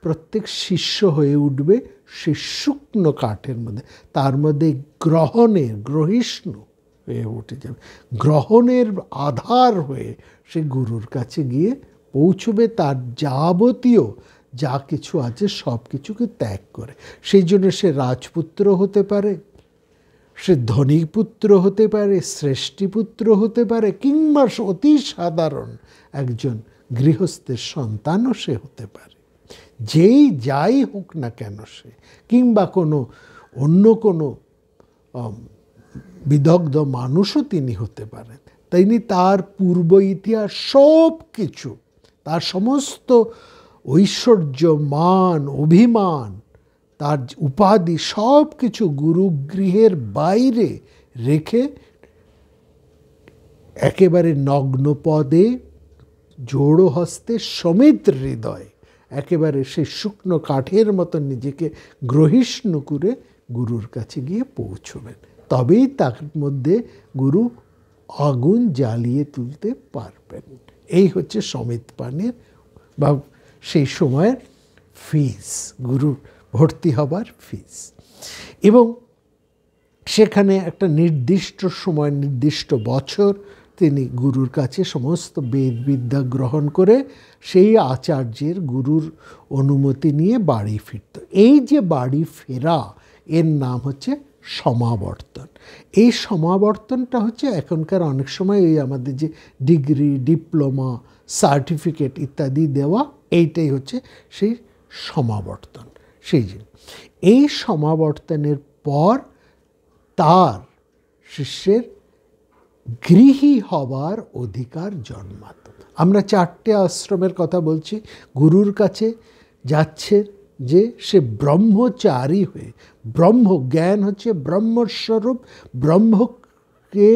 প্রত্যেক শিষ্য হয়ে উঠবে সে শুকনো কাঠের মধ্যে, তার মধ্যে গ্রহিষ্ণু হয়ে উঠে যাবে, গ্রহণের আধার হয়ে সে গুরুর কাছে গিয়ে পৌঁছবে, তার যাবতীয় যা কিছু আছে সব কিছুকে ত্যাগ করে। সেই জন্য সে রাজপুত্র হতে পারে, সে ধনীপুত্র হতে পারে, শ্রেষ্ঠীপুত্র হতে পারে, কিংবা অতি সাধারণ একজন গৃহস্থের সন্তানও সে হতে পারে। যেই যাই হোক না কেন সে, কিংবা অন্য কোনো বিদগ্ধ মানুষও তিনি হতে পারেন। তিনি তার পূর্ব ইতিহাস সব কিছু, তার সমস্ত ঐশ্বর্য, মান, অভিমান, তার উপাধি সব কিছু গুরুগৃহের বাইরে রেখে একেবারে নগ্ন পদে, জোড়ো হস্তে, সমিত হৃদয়ে একেবারে সেই শুকনো কাঠের মতো নিজেকে গ্রহিষ্ণু করে গুরুর কাছে গিয়ে পৌঁছবেন। তবেই তার মধ্যে গুরু আগুন জ্বালিয়ে তুলতে পারবেন। এই হচ্ছে সমিত পানের বা সেই সময়ের ফিস, গুরুর ভর্তি হবার ফিস। এবং সেখানে একটা নির্দিষ্ট সময়, নির্দিষ্ট বছর তিনি গুরুর কাছে সমস্ত বেদবিদ্যা গ্রহণ করে সেই আচার্যের, গুরুর অনুমতি নিয়ে বাড়ি ফিরত। এই যে বাড়ি ফেরা, এর নাম হচ্ছে সমাবর্তন। এই সমাবর্তনটা হচ্ছে এখনকার অনেক সময় এই আমাদের যে ডিগ্রি, ডিপ্লোমা, সার্টিফিকেট ইত্যাদি দেওয়া, এইটাই হচ্ছে সেই সমাবর্তন। সেই যে এই সমাবর্তনের পর তার শিষ্যের গৃহী হবার অধিকার জন্মাত। আমরা 4টে আশ্রমের কথা বলছি। গুরুর কাছে যাচ্ছে যে সে ব্রহ্মচারী হয়ে, জ্ঞান হচ্ছে ব্রহ্মস্বরূপ, ব্রহ্মকে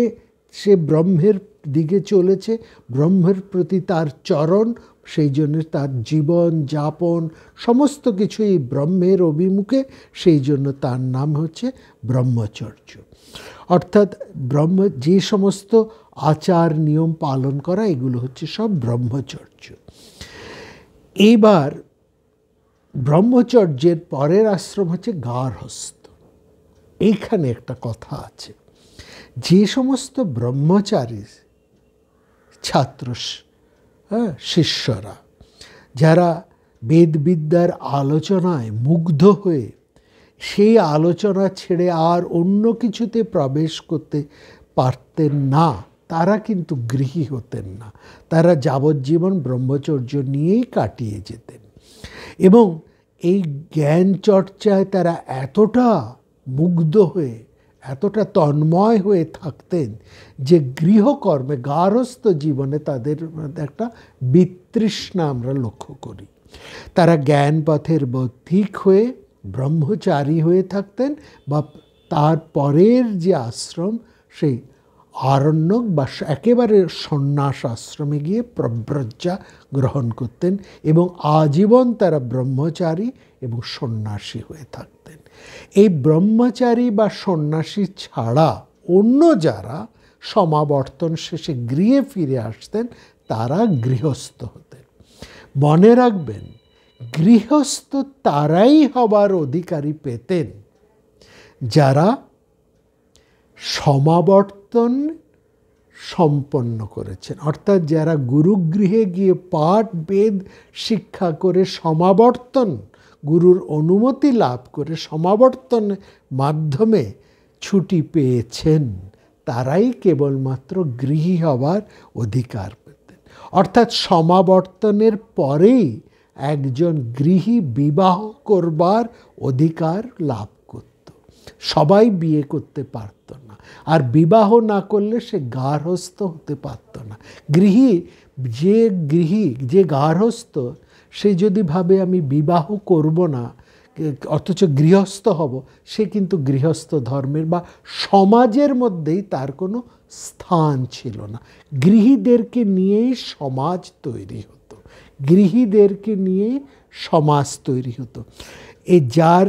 সে ব্রহ্মের দিকে চলেছে, ব্রহ্মের প্রতি তার চরণ, সেই জন্য তার জীবন যাপন সমস্ত কিছুই ব্রহ্মের অভিমুখে, সেই জন্য তার নাম হচ্ছে ব্রহ্মচর্য। অর্থাৎ যে সমস্ত আচার নিয়ম পালন করা, এগুলো হচ্ছে সব ব্রহ্মচর্য। এবার ব্রহ্মচর্যের পরের আশ্রম হচ্ছে গার্হস্থ। এইখানে একটা কথা আছে, যে সমস্ত ব্রহ্মচারী ছাত্র, শিষ্যরা যারা বেদবিদ্যার আলোচনায় মুগ্ধ হয়ে সেই আলোচনা ছেড়ে আর অন্য কিছুতে প্রবেশ করতে পারতেন না, তারা কিন্তু গৃহী হতেন না। তারা যাবজ্জীবন ব্রহ্মচর্য নিয়েই কাটিয়ে যেতেন। এবং এই জ্ঞান চর্চায় তারা এতটা মুগ্ধ হয়ে, এতটা তন্ময় হয়ে থাকতেন যে গৃহকর্মে, গার্হস্থ্য জীবনে তাদের একটা বিতৃষ্ণা আমরা লক্ষ্য করি। তারা জ্ঞান পথের পথিক হয়ে ব্রহ্মচারী হয়ে থাকতেন, বা তার পরের যে আশ্রম সেই আরণ্যক বা একেবারে সন্ন্যাস আশ্রমে গিয়ে প্রব্রজ্যা গ্রহণ করতেন এবং আজীবন তারা ব্রহ্মচারী এবং সন্ন্যাসী হয়ে থাকতেন। এই ব্রহ্মচারী বা সন্ন্যাসী ছাড়া অন্য যারা সমাবর্তন শেষে গৃহে ফিরে আসতেন তারা গৃহস্থ হতেন। মনে রাখবেন, গৃহস্থ তারাই হবার অধিকারী পেতেন যারা সমাবর্তন সম্পন্ন করেছেন, অর্থাৎ যারা গুরুগৃহে গিয়ে পাঠ বেদ শিক্ষা করে সমাবর্তন, গুরুর অনুমতি লাভ করে সমাবর্তনের মাধ্যমে ছুটি পেয়েছেন, তারাই কেবলমাত্র গৃহী হবার অধিকার পেতেন। অর্থাৎ সমাবর্তনের পরেই একজন গৃহী বিবাহ করবার অধিকার লাভ করত। সবাই বিয়ে করতে পারত না, আর বিবাহ না করলে সে গার্হস্থ হতে পারত না। যে গার্হস্থ, সে যদি ভাবে আমি বিবাহ করব না অথচ গৃহস্থ হব, সে কিন্তু গৃহস্থ ধর্মের বা সমাজের মধ্যেই তার কোনো স্থান ছিল না। গৃহীদেরকে নিয়েই সমাজ তৈরি হতো, গৃহীদেরকে নিয়েই সমাজ তৈরি হতো। যার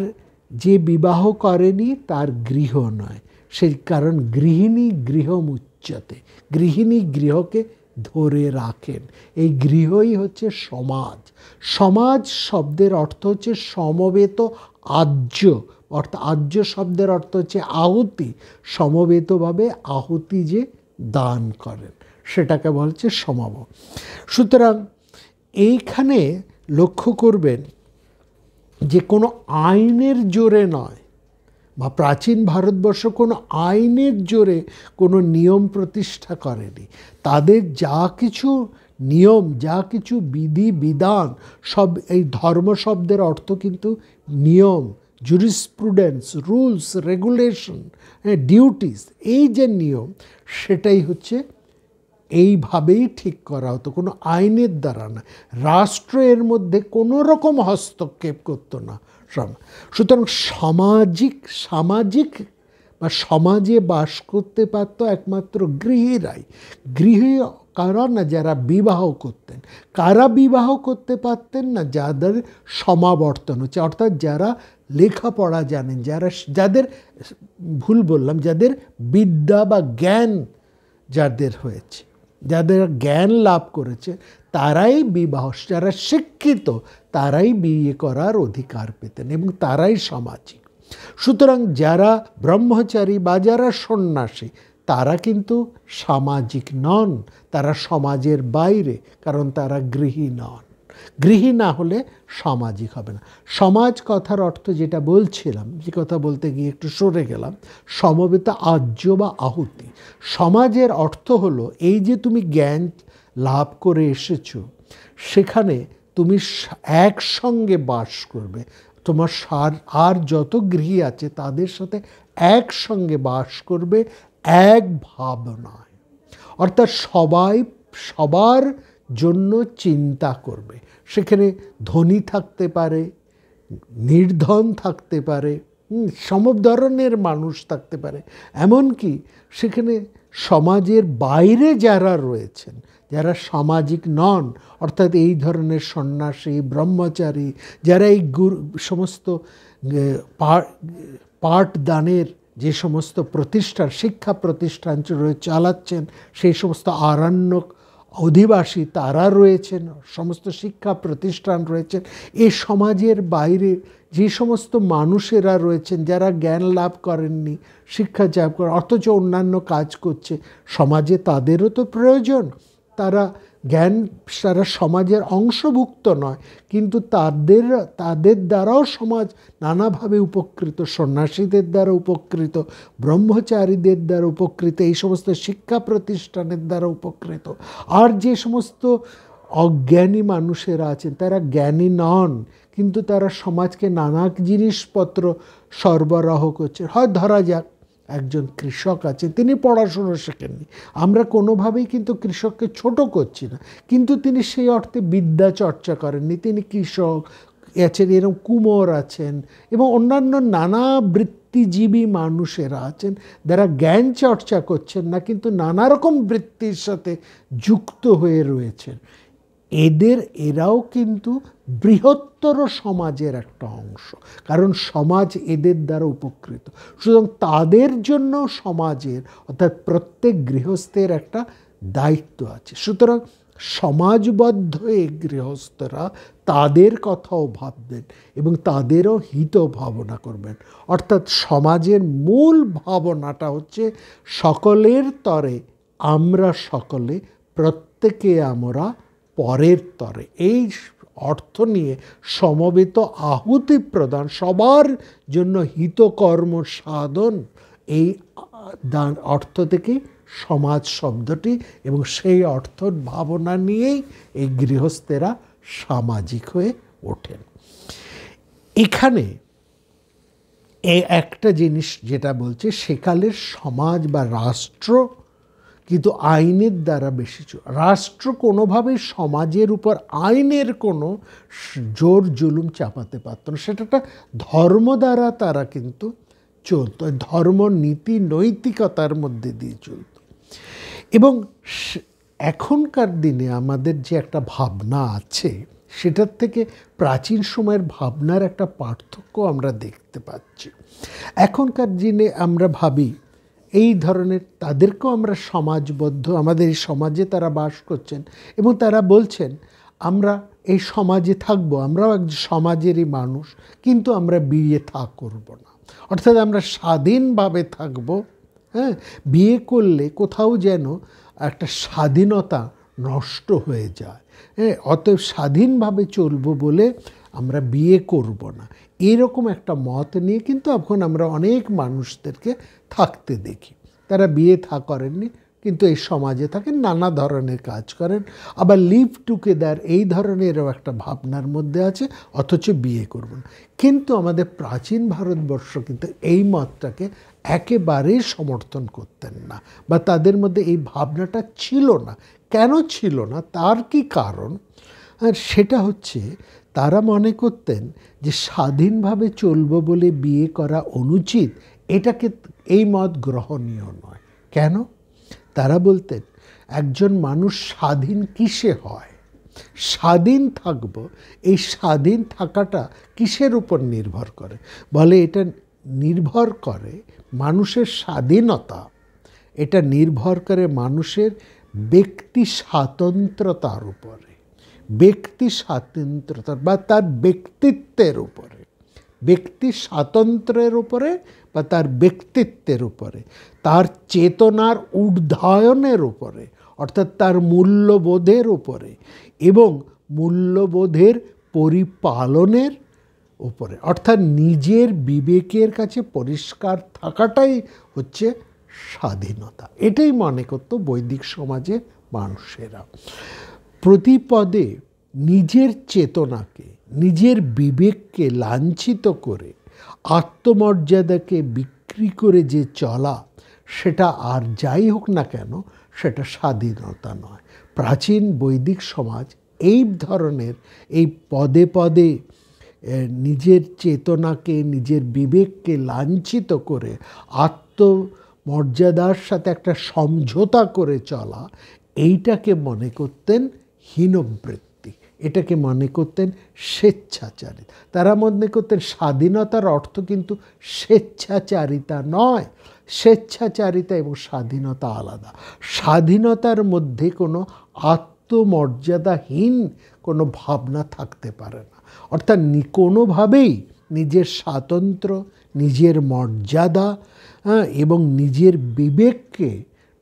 যে বিবাহ করেনি তার গৃহ নয়, সেই কারণ গৃহিণী গৃহমুচ্যতে, গৃহিণী গৃহকে ধরে রাখেন। এই গৃহই হচ্ছে সমাজ। সমাজ শব্দের অর্থ হচ্ছে সমবেত আজ্য, অর্থাৎ আজ্য শব্দের অর্থ হচ্ছে আহুতি। সমবেতভাবে আহুতি যে দান করেন সেটাকে বলছে সমাব। সুতরাং এইখানে লক্ষ্য করবেন যে কোনো আইনের জোরে নয়, বা প্রাচীন ভারতবর্ষ কোনো আইনের জোরে কোনো নিয়ম প্রতিষ্ঠা করেনি। তাদের যা কিছু নিয়ম, যা কিছু বিধি বিধান, সব এই ধর্ম শব্দের অর্থ কিন্তু নিয়ম, জুরিসপ্রুডেন্স, রুলস, রেগুলেশন, ডিউটিস, এই যে নিয়ম, সেটাই হচ্ছে এইভাবেই ঠিক করা হতো, কোনো আইনের দ্বারা না। রাষ্ট্র এর মধ্যে কোনো রকম হস্তক্ষেপ করতো না। সুতরাং সামাজিক বা সমাজে বাস করতে পারত একমাত্র গৃহীরাই। গৃহী কারা না? যারা বিবাহ করতেন। কারা বিবাহ করতে পারতেন না? যাদের সমাবর্তন হচ্ছে, অর্থাৎ যারা লেখাপড়া জানেন, যাদের যাদের বিদ্যা বা জ্ঞান যাদের হয়েছে, যাদের জ্ঞান লাভ করেছে, তারাই বিবাহ, যারা শিক্ষিত তারাই বিয়ে করার অধিকার পেতেন এবং তারাই সামাজিক। সুতরাং যারা ব্রহ্মচারী বা যারা সন্ন্যাসী তারা কিন্তু সামাজিক নন, তারা সমাজের বাইরে, কারণ তারা গৃহী নন। গৃহী না হলে সামাজিক হবে না। সমাজ কথার অর্থ যেটা বলছিলাম, যে কথা বলতে গিয়ে একটু সরে গেলাম, সমবেত আজ্য বা আহুতি। সমাজের অর্থ হলো এই যে তুমি জ্ঞান লাভ করে এসেছো, সেখানে তুমি একসঙ্গে বাস করবে, তোমার আর যত গৃহী আছে তাদের সাথে একসঙ্গে বাস করবে, এক ভাবনায়। অর্থাৎ সবার জন্য চিন্তা করবে। সেখানে ধনী থাকতে পারে, নির্ধন থাকতে পারে, সম ধরনের মানুষ থাকতে পারে। এমনকি সেখানে সমাজের বাইরে যারা রয়েছেন, যারা সামাজিক নন, অর্থাৎ এই ধরনের সন্ন্যাসী, ব্রহ্মচারী, যারা এই সমস্ত পাঠদানের যে সমস্ত প্রতিষ্ঠান, শিক্ষা প্রতিষ্ঠান চালাচ্ছেন, সেই সমস্ত আরণ্যক অধিবাসী তারা রয়েছেন, সমস্ত শিক্ষা প্রতিষ্ঠান রয়েছেন। এই সমাজের বাইরে যে সমস্ত মানুষেরা রয়েছেন যারা জ্ঞান লাভ করেননি, শিক্ষা লাভ করেন, অথচ অন্যান্য কাজ করছে, সমাজে তাদেরও তো প্রয়োজন। তারা জ্ঞান সারা সমাজের অংশভুক্ত নয়, কিন্তু তাদের দ্বারাও সমাজ নানাভাবে উপকৃত, সন্ন্যাসীদের দ্বারা উপকৃত, ব্রহ্মচারীদের দ্বারা উপকৃত, এই সমস্ত শিক্ষা প্রতিষ্ঠানের দ্বারা উপকৃত। আর যে সমস্ত অজ্ঞানী মানুষেরা আছেন তারা জ্ঞানী নন, কিন্তু তারা সমাজকে নানা জিনিসপত্র সরবরাহ করছে। হয় ধরা যাক একজন কৃষক আছেন, তিনি পড়াশুনো শেখেননি, আমরা কোনোভাবেই কিন্তু কৃষককে ছোট করছি না, কিন্তু তিনি সেই অর্থে বিদ্যা চর্চা করেননি, তিনি কৃষক আছেন, এরকম কুমোর আছেন এবং অন্যান্য নানা বৃত্তিজীবী মানুষেরা আছেন যারা জ্ঞান চর্চা করছেন না, কিন্তু নানা রকম বৃত্তির সাথে যুক্ত হয়ে রয়েছেন। এরাও কিন্তু বৃহত্তর সমাজের একটা অংশ, কারণ সমাজ এদের দ্বারা উপকৃত। সুতরাং তাদের জন্য সমাজের অর্থাৎ প্রত্যেক গৃহস্থের একটা দায়িত্ব আছে। সুতরাং সমাজবদ্ধ এই গৃহস্থরা তাদের কথাও ভাববেন এবং তাদেরও হিত ভাবনা করবেন। অর্থাৎ সমাজের মূল ভাবনাটা হচ্ছে সকলের তরে আমরা সকলে, প্রত্যেকে আমরা পরের তরে। এই অর্থ নিয়ে সমবেত আহুতি প্রদান, সবার জন্য হিতকর্ম সাধন, এই অর্থ থেকে সমাজ শব্দটি, এবং সেই অর্থ ভাবনা নিয়েই এই গৃহস্থেরা সামাজিক হয়ে ওঠেন। এখানে একটা জিনিস যেটা বলছে, সেকালের সমাজ বা রাষ্ট্র কিন্তু আইনের দ্বারা বেশি রাষ্ট্র কোনোভাবেই সমাজের উপর আইনের কোনো জোর জুলুম চাপাতে পারত না, সেটা একটা ধর্ম দ্বারা তারা কিন্তু চলত, ধর্ম নীতি নৈতিকতার মধ্যে দিয়ে চলত। এবং এখনকার দিনে আমাদের যে একটা ভাবনা আছে, সেটার থেকে প্রাচীন সময়ের ভাবনার একটা পার্থক্য আমরা দেখতে পাচ্ছি। এখনকার দিনে আমরা ভাবি এই ধরনের, তাদেরকেও আমরা সমাজবদ্ধ, আমাদের এই সমাজে তারা বাস করছেন এবং তারা বলছেন আমরা এই সমাজে থাকবো, আমরাও এক সমাজেরই মানুষ, কিন্তু আমরা বিয়ে করব না, অর্থাৎ আমরা স্বাধীনভাবে থাকব। হ্যাঁ, বিয়ে করলে কোথাও যেন একটা স্বাধীনতা নষ্ট হয়ে যায়। হ্যাঁ, অতএব স্বাধীনভাবে চলবো বলে আমরা বিয়ে করব না, এরকম একটা মত নিয়ে কিন্তু এখন আমরা অনেক মানুষদেরকে থাকতে দেখি। তারা বিয়ে করেননি, কিন্তু এই সমাজে থাকেন, নানা ধরনের কাজ করেন, আবার লিভ টুগেদার এই ধরনেরও একটা ভাবনার মধ্যে আছে, অথচ বিয়ে করব না। কিন্তু আমাদের প্রাচীন ভারতবর্ষ কিন্তু এই মতটাকে একেবারেই সমর্থন করতেন না, বা তাদের মধ্যে এই ভাবনাটা ছিল না। কেন ছিল না, তার কি কারণ? আর সেটা হচ্ছে, তারা মনে করতেন যে স্বাধীনভাবে চলবো বলে বিয়ে করা অনুচিত, এটাকে এই মত গ্রহণীয় নয়। কেন? তারা বলতেন একজন মানুষ স্বাধীন কিসে হয়? স্বাধীন থাকব, এই স্বাধীন থাকাটা কিসের উপর নির্ভর করে? বলে এটা নির্ভর করে মানুষের স্বাধীনতা, এটা নির্ভর করে মানুষের ব্যক্তি স্বাতন্ত্রতার উপরে, ব্যক্তি স্বাতন্ত্রতা বা তার ব্যক্তিত্বের উপরে, ব্যক্তি স্বাতন্ত্র্যের উপরে বা তার ব্যক্তিত্বের উপরে, তার চেতনার উদ্ধায়নের উপরে, অর্থাৎ তার মূল্যবোধের উপরে এবং মূল্যবোধের পরিপালনের উপরে, অর্থাৎ নিজের বিবেকের কাছে পরিষ্কার থাকাটাই হচ্ছে স্বাধীনতা। এটাই মনে করত বৈদিক সমাজে মানুষেরা। প্রতিপদে নিজের চেতনাকে, নিজের বিবেককে লাঞ্ছিত করে আত্মমর্যাদাকে বিক্রি করে যে চলা, সেটা আর যাই হোক না কেন সেটা স্বাধীনতা নয়। প্রাচীন বৈদিক সমাজ এই ধরনের, এই পদে পদে নিজের চেতনাকে, নিজের বিবেককে লাঞ্ছিত করে আত্মমর্যাদার সাথে একটা সমঝোতা করে চলা, এইটাকে মনে করতেন হীনবৃত্তি, এটাকে মনে করতেন স্বেচ্ছাচারিতা। তারা মনে করতেন স্বাধীনতার অর্থ কিন্তু স্বেচ্ছাচারিতা নয়, স্বেচ্ছাচারিতা এবং স্বাধীনতা আলাদা। স্বাধীনতার মধ্যে কোনো আত্মমর্যাদাহীন কোনো ভাবনা থাকতে পারে না, অর্থাৎ কোনোভাবেই নিজের স্বাতন্ত্র্য, নিজের মর্যাদা এবং নিজের বিবেককে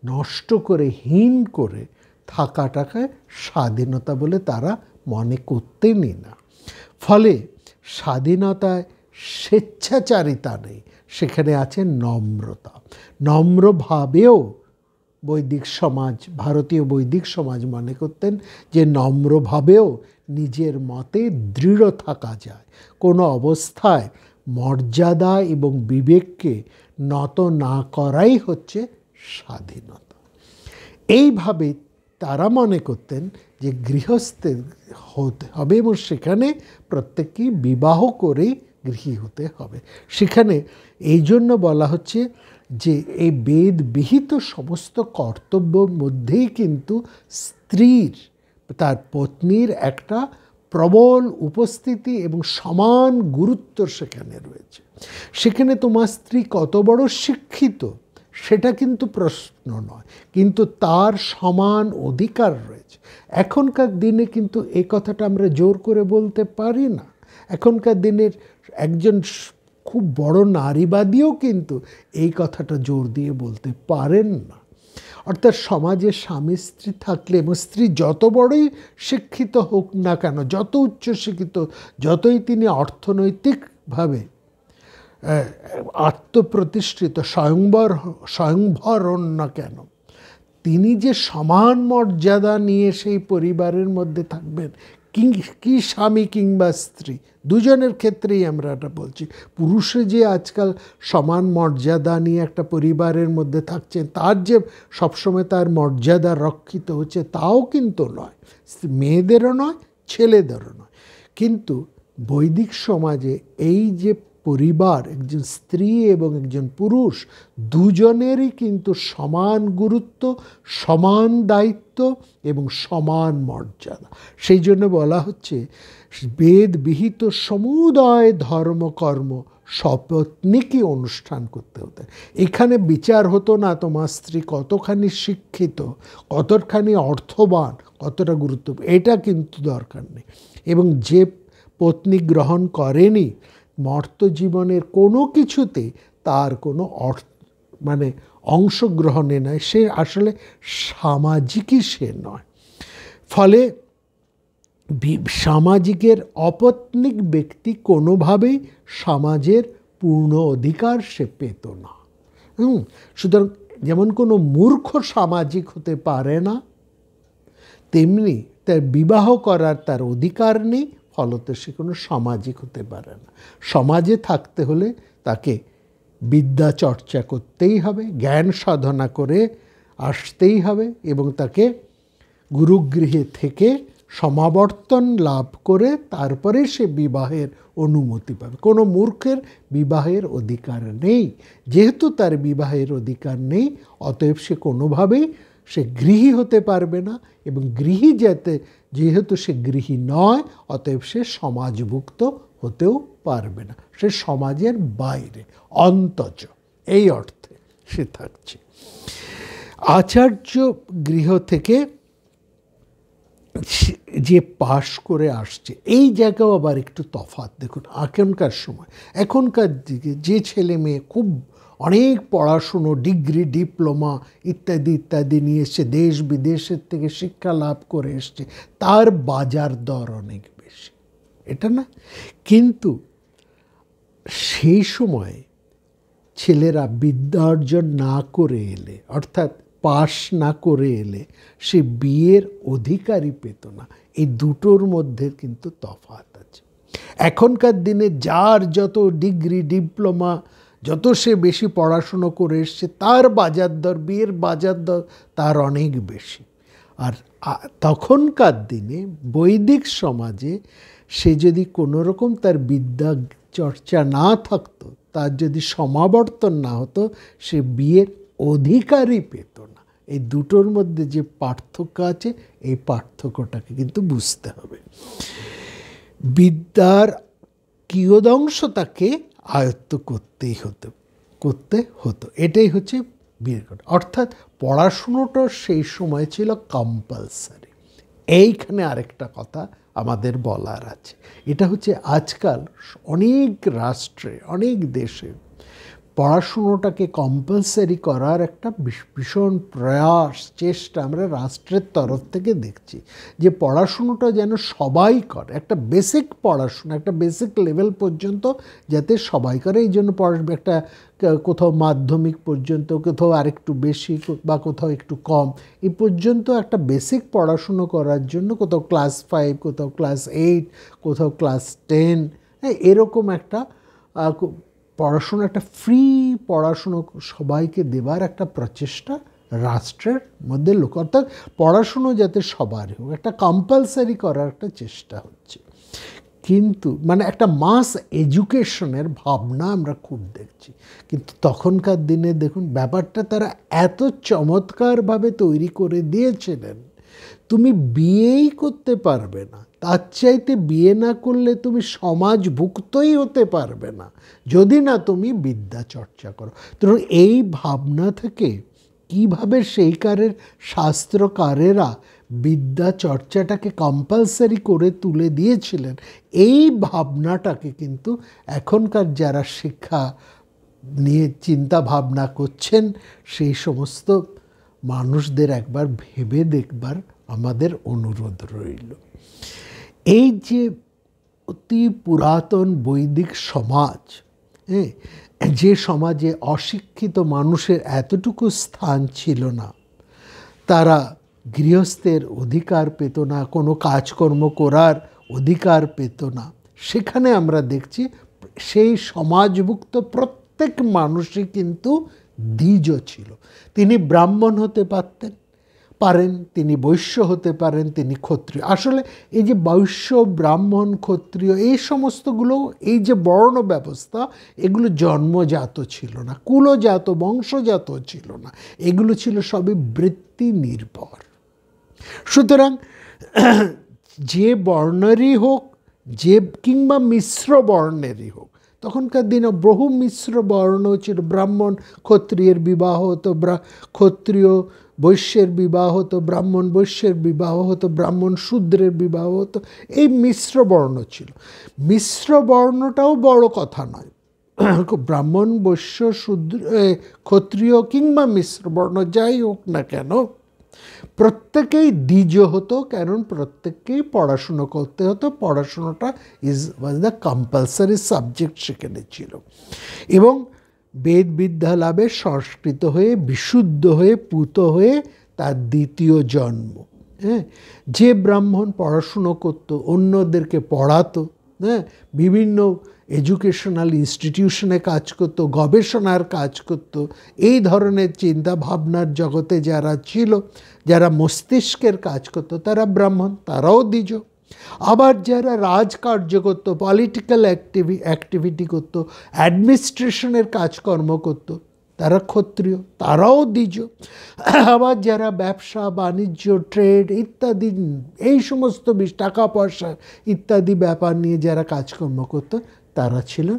নষ্ট করে, হীন করে থাকাটাকে স্বাধীনতা বলে তারা মনে করতেনই না। ফলে স্বাধীনতায় স্বেচ্ছাচারিতা নেই, সেখানে আছে নম্রতা। নম্রভাবেও বৈদিক সমাজ, ভারতীয় বৈদিক সমাজ মনে করতেন যে নম্রভাবেও নিজের মতে দৃঢ় থাকা যায়, কোনো অবস্থায় মর্যাদা এবং বিবেককে নত না করাই হচ্ছে স্বাধীনতা। এইভাবে তারা মনে করতেন যে গৃহস্থের হতে হবে এবং সেখানে প্রত্যেককেই বিবাহ করেই গৃহী হতে হবে। সেখানে এই জন্য বলা হচ্ছে যে এই বেদ বিহিত সমস্ত কর্তব্যের মধ্যেই কিন্তু স্ত্রীর, তার পত্নীর একটা প্রবল উপস্থিতি এবং সমান গুরুত্ব সেখানে রয়েছে। সেখানে তোমার স্ত্রী কত বড় শিক্ষিত সেটা কিন্তু প্রশ্ন নয়, কিন্তু তার সমান অধিকার রয়েছে। এখনকার দিনে কিন্তু এই কথাটা আমরা জোর করে বলতে পারি না। এখনকার দিনের একজন খুব বড় নারীবাদীও কিন্তু এই কথাটা জোর দিয়ে বলতে পারেন না। অর্থাৎ সমাজে স্বামী স্ত্রী থাকলে এবং স্ত্রী যত বড়ই শিক্ষিত হোক না কেন, যত উচ্চ শিক্ষিত, যতই তিনি অর্থনৈতিকভাবে আত্মপ্রতিষ্ঠিত স্বয়ংভর হন না কেন, তিনি যে সমান মর্যাদা নিয়ে সেই পরিবারের মধ্যে থাকবেন, কি স্বামী কিংবা স্ত্রী দুজনের ক্ষেত্রেই আমরা এটা বলছি। পুরুষে যে আজকাল সমান মর্যাদা নিয়ে একটা পরিবারের মধ্যে থাকছেন, তার যে সবসময় তার মর্যাদা রক্ষিত হচ্ছে তাও কিন্তু নয়, মেয়েদেরও নয়, ছেলেদেরও নয়। কিন্তু বৈদিক সমাজে এই যে পরিবার, একজন স্ত্রী এবং একজন পুরুষ দুজনেরই কিন্তু সমান গুরুত্ব, সমান দায়িত্ব এবং সমান মর্যাদা। সেই জন্য বলা হচ্ছে বেদ বিহিত সমুদয় ধর্মকর্ম সপত্নীকে অনুষ্ঠান করতে হতো। এখানে বিচার হতো না তোমার স্ত্রী কতখানি শিক্ষিত, কতখানি অর্থবান, কতটা গুরুত্ব, এটা কিন্তু দরকার নেই। এবং যে পত্নী গ্রহণ করেনি মর্ত জীবনের কোনো কিছুতে তার কোনো অংশগ্রহণে নয়, সে আসলে সামাজিকই সে নয়। ফলে সামাজিকের অপত্নিক ব্যক্তি কোনোভাবেই সমাজের পূর্ণ অধিকার সে পেত না। সুতরাং যেমন কোনো মূর্খ সামাজিক হতে পারে না, তেমনি তার বিবাহ করার তার অধিকার নেই, ফলত সে কোনো সামাজিক হতে পারে না। সমাজে থাকতে হলে তাকে বিদ্যা চর্চা করতেই হবে, জ্ঞান সাধনা করে আসতেই হবে এবং তাকে গুরুগৃহে থেকে সমাবর্তন লাভ করে তারপরে সে বিবাহের অনুমতি পাবে। কোনো মূর্খের বিবাহের অধিকার নেই। যেহেতু তার বিবাহের অধিকার নেই, অতএব সে কোনোভাবেই সে গৃহী হতে পারবে না, এবং গৃহী যেহেতু সে গৃহী নয়, অতএব সে সমাজভুক্ত হতেও পারবে না, সে সমাজের বাইরে, অন্তজ, এই অর্থে সে থাকছে। আচার্য গৃহ থেকে যে পাশ করে আসছে, এই জায়গাও আবার একটু তফাৎ। দেখুন এখনকার সময়, এখনকার দিকে যে ছেলে মেয়ে খুব অনেক পড়াশুনো, ডিগ্রি, ডিপ্লোমা ইত্যাদি ইত্যাদি নিয়ে এসছে, দেশ বিদেশের থেকে শিক্ষা লাভ করে এসছে, তার বাজার দর অনেক বেশি, এটা না? কিন্তু সেই সময় ছেলেরা বিদ্যা অর্জন না করে এলে, অর্থাৎ পাশ না করে এলে, সে বিয়ের অধিকারই পেত না। এই দুটোর মধ্যে কিন্তু তফাৎ আছে। এখনকার দিনে যার যত ডিগ্রি, ডিপ্লোমা, যত সে বেশি পড়াশুনো করে এসছে, তার বাজার দর, বিয়ের বাজার দর তার অনেক বেশি। আর তখনকার দিনে বৈদিক সমাজে সে যদি কোনো রকম তার বিদ্যা চর্চা না থাকতো, তার যদি সমাবর্তন না হতো, সে বিয়ের অধিকারই পেত না। এই দুটোর মধ্যে যে পার্থক্য আছে, এই পার্থক্যটাকে কিন্তু বুঝতে হবে। বিদ্যার কিয়দংশ তাকে আয়ত্ত করতে হতো, এটাই হচ্ছে বিয়ের কথা। অর্থাৎ পড়াশুনোটা সেই সময় ছিল কম্পালসারি। এইখানে আরেকটা কথা আমাদের বলার আছে, এটা হচ্ছে আজকাল অনেক রাষ্ট্রে, অনেক দেশে পড়াশুনোটাকে কম্পালসারি করার একটা ভীষণ প্রয়াস, চেষ্টা আমরা রাষ্ট্রের তরফ থেকে দেখছি, যে পড়াশুনোটা যেন সবাই করে, একটা বেসিক পড়াশোনা, একটা বেসিক লেভেল পর্যন্ত যাতে সবাই করে। এই জন্য একটা কোথাও মাধ্যমিক পর্যন্ত, কোথাও আরেকটু বেশি বা কোথাও একটু কম, এই পর্যন্ত একটা বেসিক পড়াশুনো করার জন্য কোথাও ক্লাস 5, কোথাও ক্লাস 8, কোথাও ক্লাস 10, এরকম একটা পড়াশুনো, একটা ফ্রি পড়াশুনো সবাইকে দেবার একটা প্রচেষ্টা রাষ্ট্রের মধ্যে অর্থাৎ পড়াশুনো যাতে সবারই হোক, একটা কম্পালসারি করার একটা চেষ্টা হচ্ছে। কিন্তু মানে একটা মাস এডুকেশনের ভাবনা আমরা খুব দেখছি। কিন্তু তখনকার দিনে দেখুন ব্যাপারটা তারা এত চমৎকারভাবে তৈরি করে দিয়েছিলেন, তুমি বিয়েই করতে পারবে না, তার চাইতে বিয়ে না করলে তুমি সমাজভুক্তই হতে পারবে না যদি না তুমি বিদ্যা চর্চা করো। তো এই ভাবনা থেকে কীভাবে সেইকারের শাস্ত্রকারেরা বিদ্যা চর্চাটাকে কম্পালসারি করে তুলে দিয়েছিলেন, এই ভাবনাটাকে কিন্তু এখনকার যারা শিক্ষা নিয়ে চিন্তা ভাবনা করছেন সেই সমস্ত মানুষদের একবার ভেবে দেখবার আমাদের অনুরোধ রইল। এই যে অতি পুরাতন বৈদিক সমাজ, যে সমাজে অশিক্ষিত মানুষের এতটুকু স্থান ছিল না, তারা গৃহস্থের অধিকার পেত না, কোনো কাজকর্ম করার অধিকার পেত না, সেখানে আমরা দেখছি সেই সমাজভুক্ত প্রত্যেক মানুষই কিন্তু দ্বিজ ছিল। তিনি ব্রাহ্মণ হতে পারেন, তিনি বৈশ্য হতে পারেন, তিনি ক্ষত্রিয়। আসলে এই যে বৈশ্য, ব্রাহ্মণ, ক্ষত্রিয়, এই সমস্তগুলো, এই যে বর্ণ ব্যবস্থা, এগুলো জন্মজাত ছিল না, কুলজাত, বংশজাত ছিল না, এগুলো ছিল সবই বৃত্তি নির্ভর। সুতরাং যে বর্ণেরই হোক, যে কিংবা মিশ্র বর্ণেরই হোক, তখনকার দিনে বহু মিশ্র বর্ণ ছিল। ব্রাহ্মণ ক্ষত্রিয়ের বিবাহ হতো, ক্ষত্রিয় বৈশ্যের বিবাহ হতো, ব্রাহ্মণ বৈশ্যের বিবাহ হতো, ব্রাহ্মণ শূদ্রের বিবাহ হতো, এই মিশ্র বর্ণ ছিল। মিশ্র বর্ণটাও বড় কথা নয়, ব্রাহ্মণ, বৈশ্য, শূদ্র, ক্ষত্রিয় কিংবা মিশ্র বর্ণ যাই হোক না কেন, প্রত্যেকেই দ্বিজ হতো, কারণ প্রত্যেককেই পড়াশুনো করতে হতো। পড়াশুনোটা ওয়াজ দ্য কম্পালসারি সাবজেক্ট সেখানে ছিল। এবং বেদ বিদ্যা লাভে সংস্কৃত হয়ে, বিশুদ্ধ হয়ে, পূত হয়ে তার দ্বিতীয় জন্ম। যে ব্রাহ্মণ পড়াশুনো করত, অন্যদেরকে পড়াতো, বিভিন্ন এডুকেশনাল ইনস্টিটিউশনে কাজ করত, গবেষণার কাজ করত, এই ধরনের চিন্তা ভাবনার জগতে যারা ছিল, যারা মস্তিষ্কের কাজ করত, তারা ব্রাহ্মণ, তারাও দ্বিজ। আবার যারা রাজকার্য করত, পলিটিক্যাল অ্যাক্টিভিটি করত, অ্যাডমিনিস্ট্রেশনের কাজকর্ম করত, তারা ক্ষত্রিয়, তারাও দ্বিজ। আবার যারা ব্যবসা বাণিজ্য, ট্রেড ইত্যাদি, এই সমস্ত টাকা পয়সা ইত্যাদি ব্যাপার নিয়ে যারা কাজকর্ম করত, তারা ছিলেন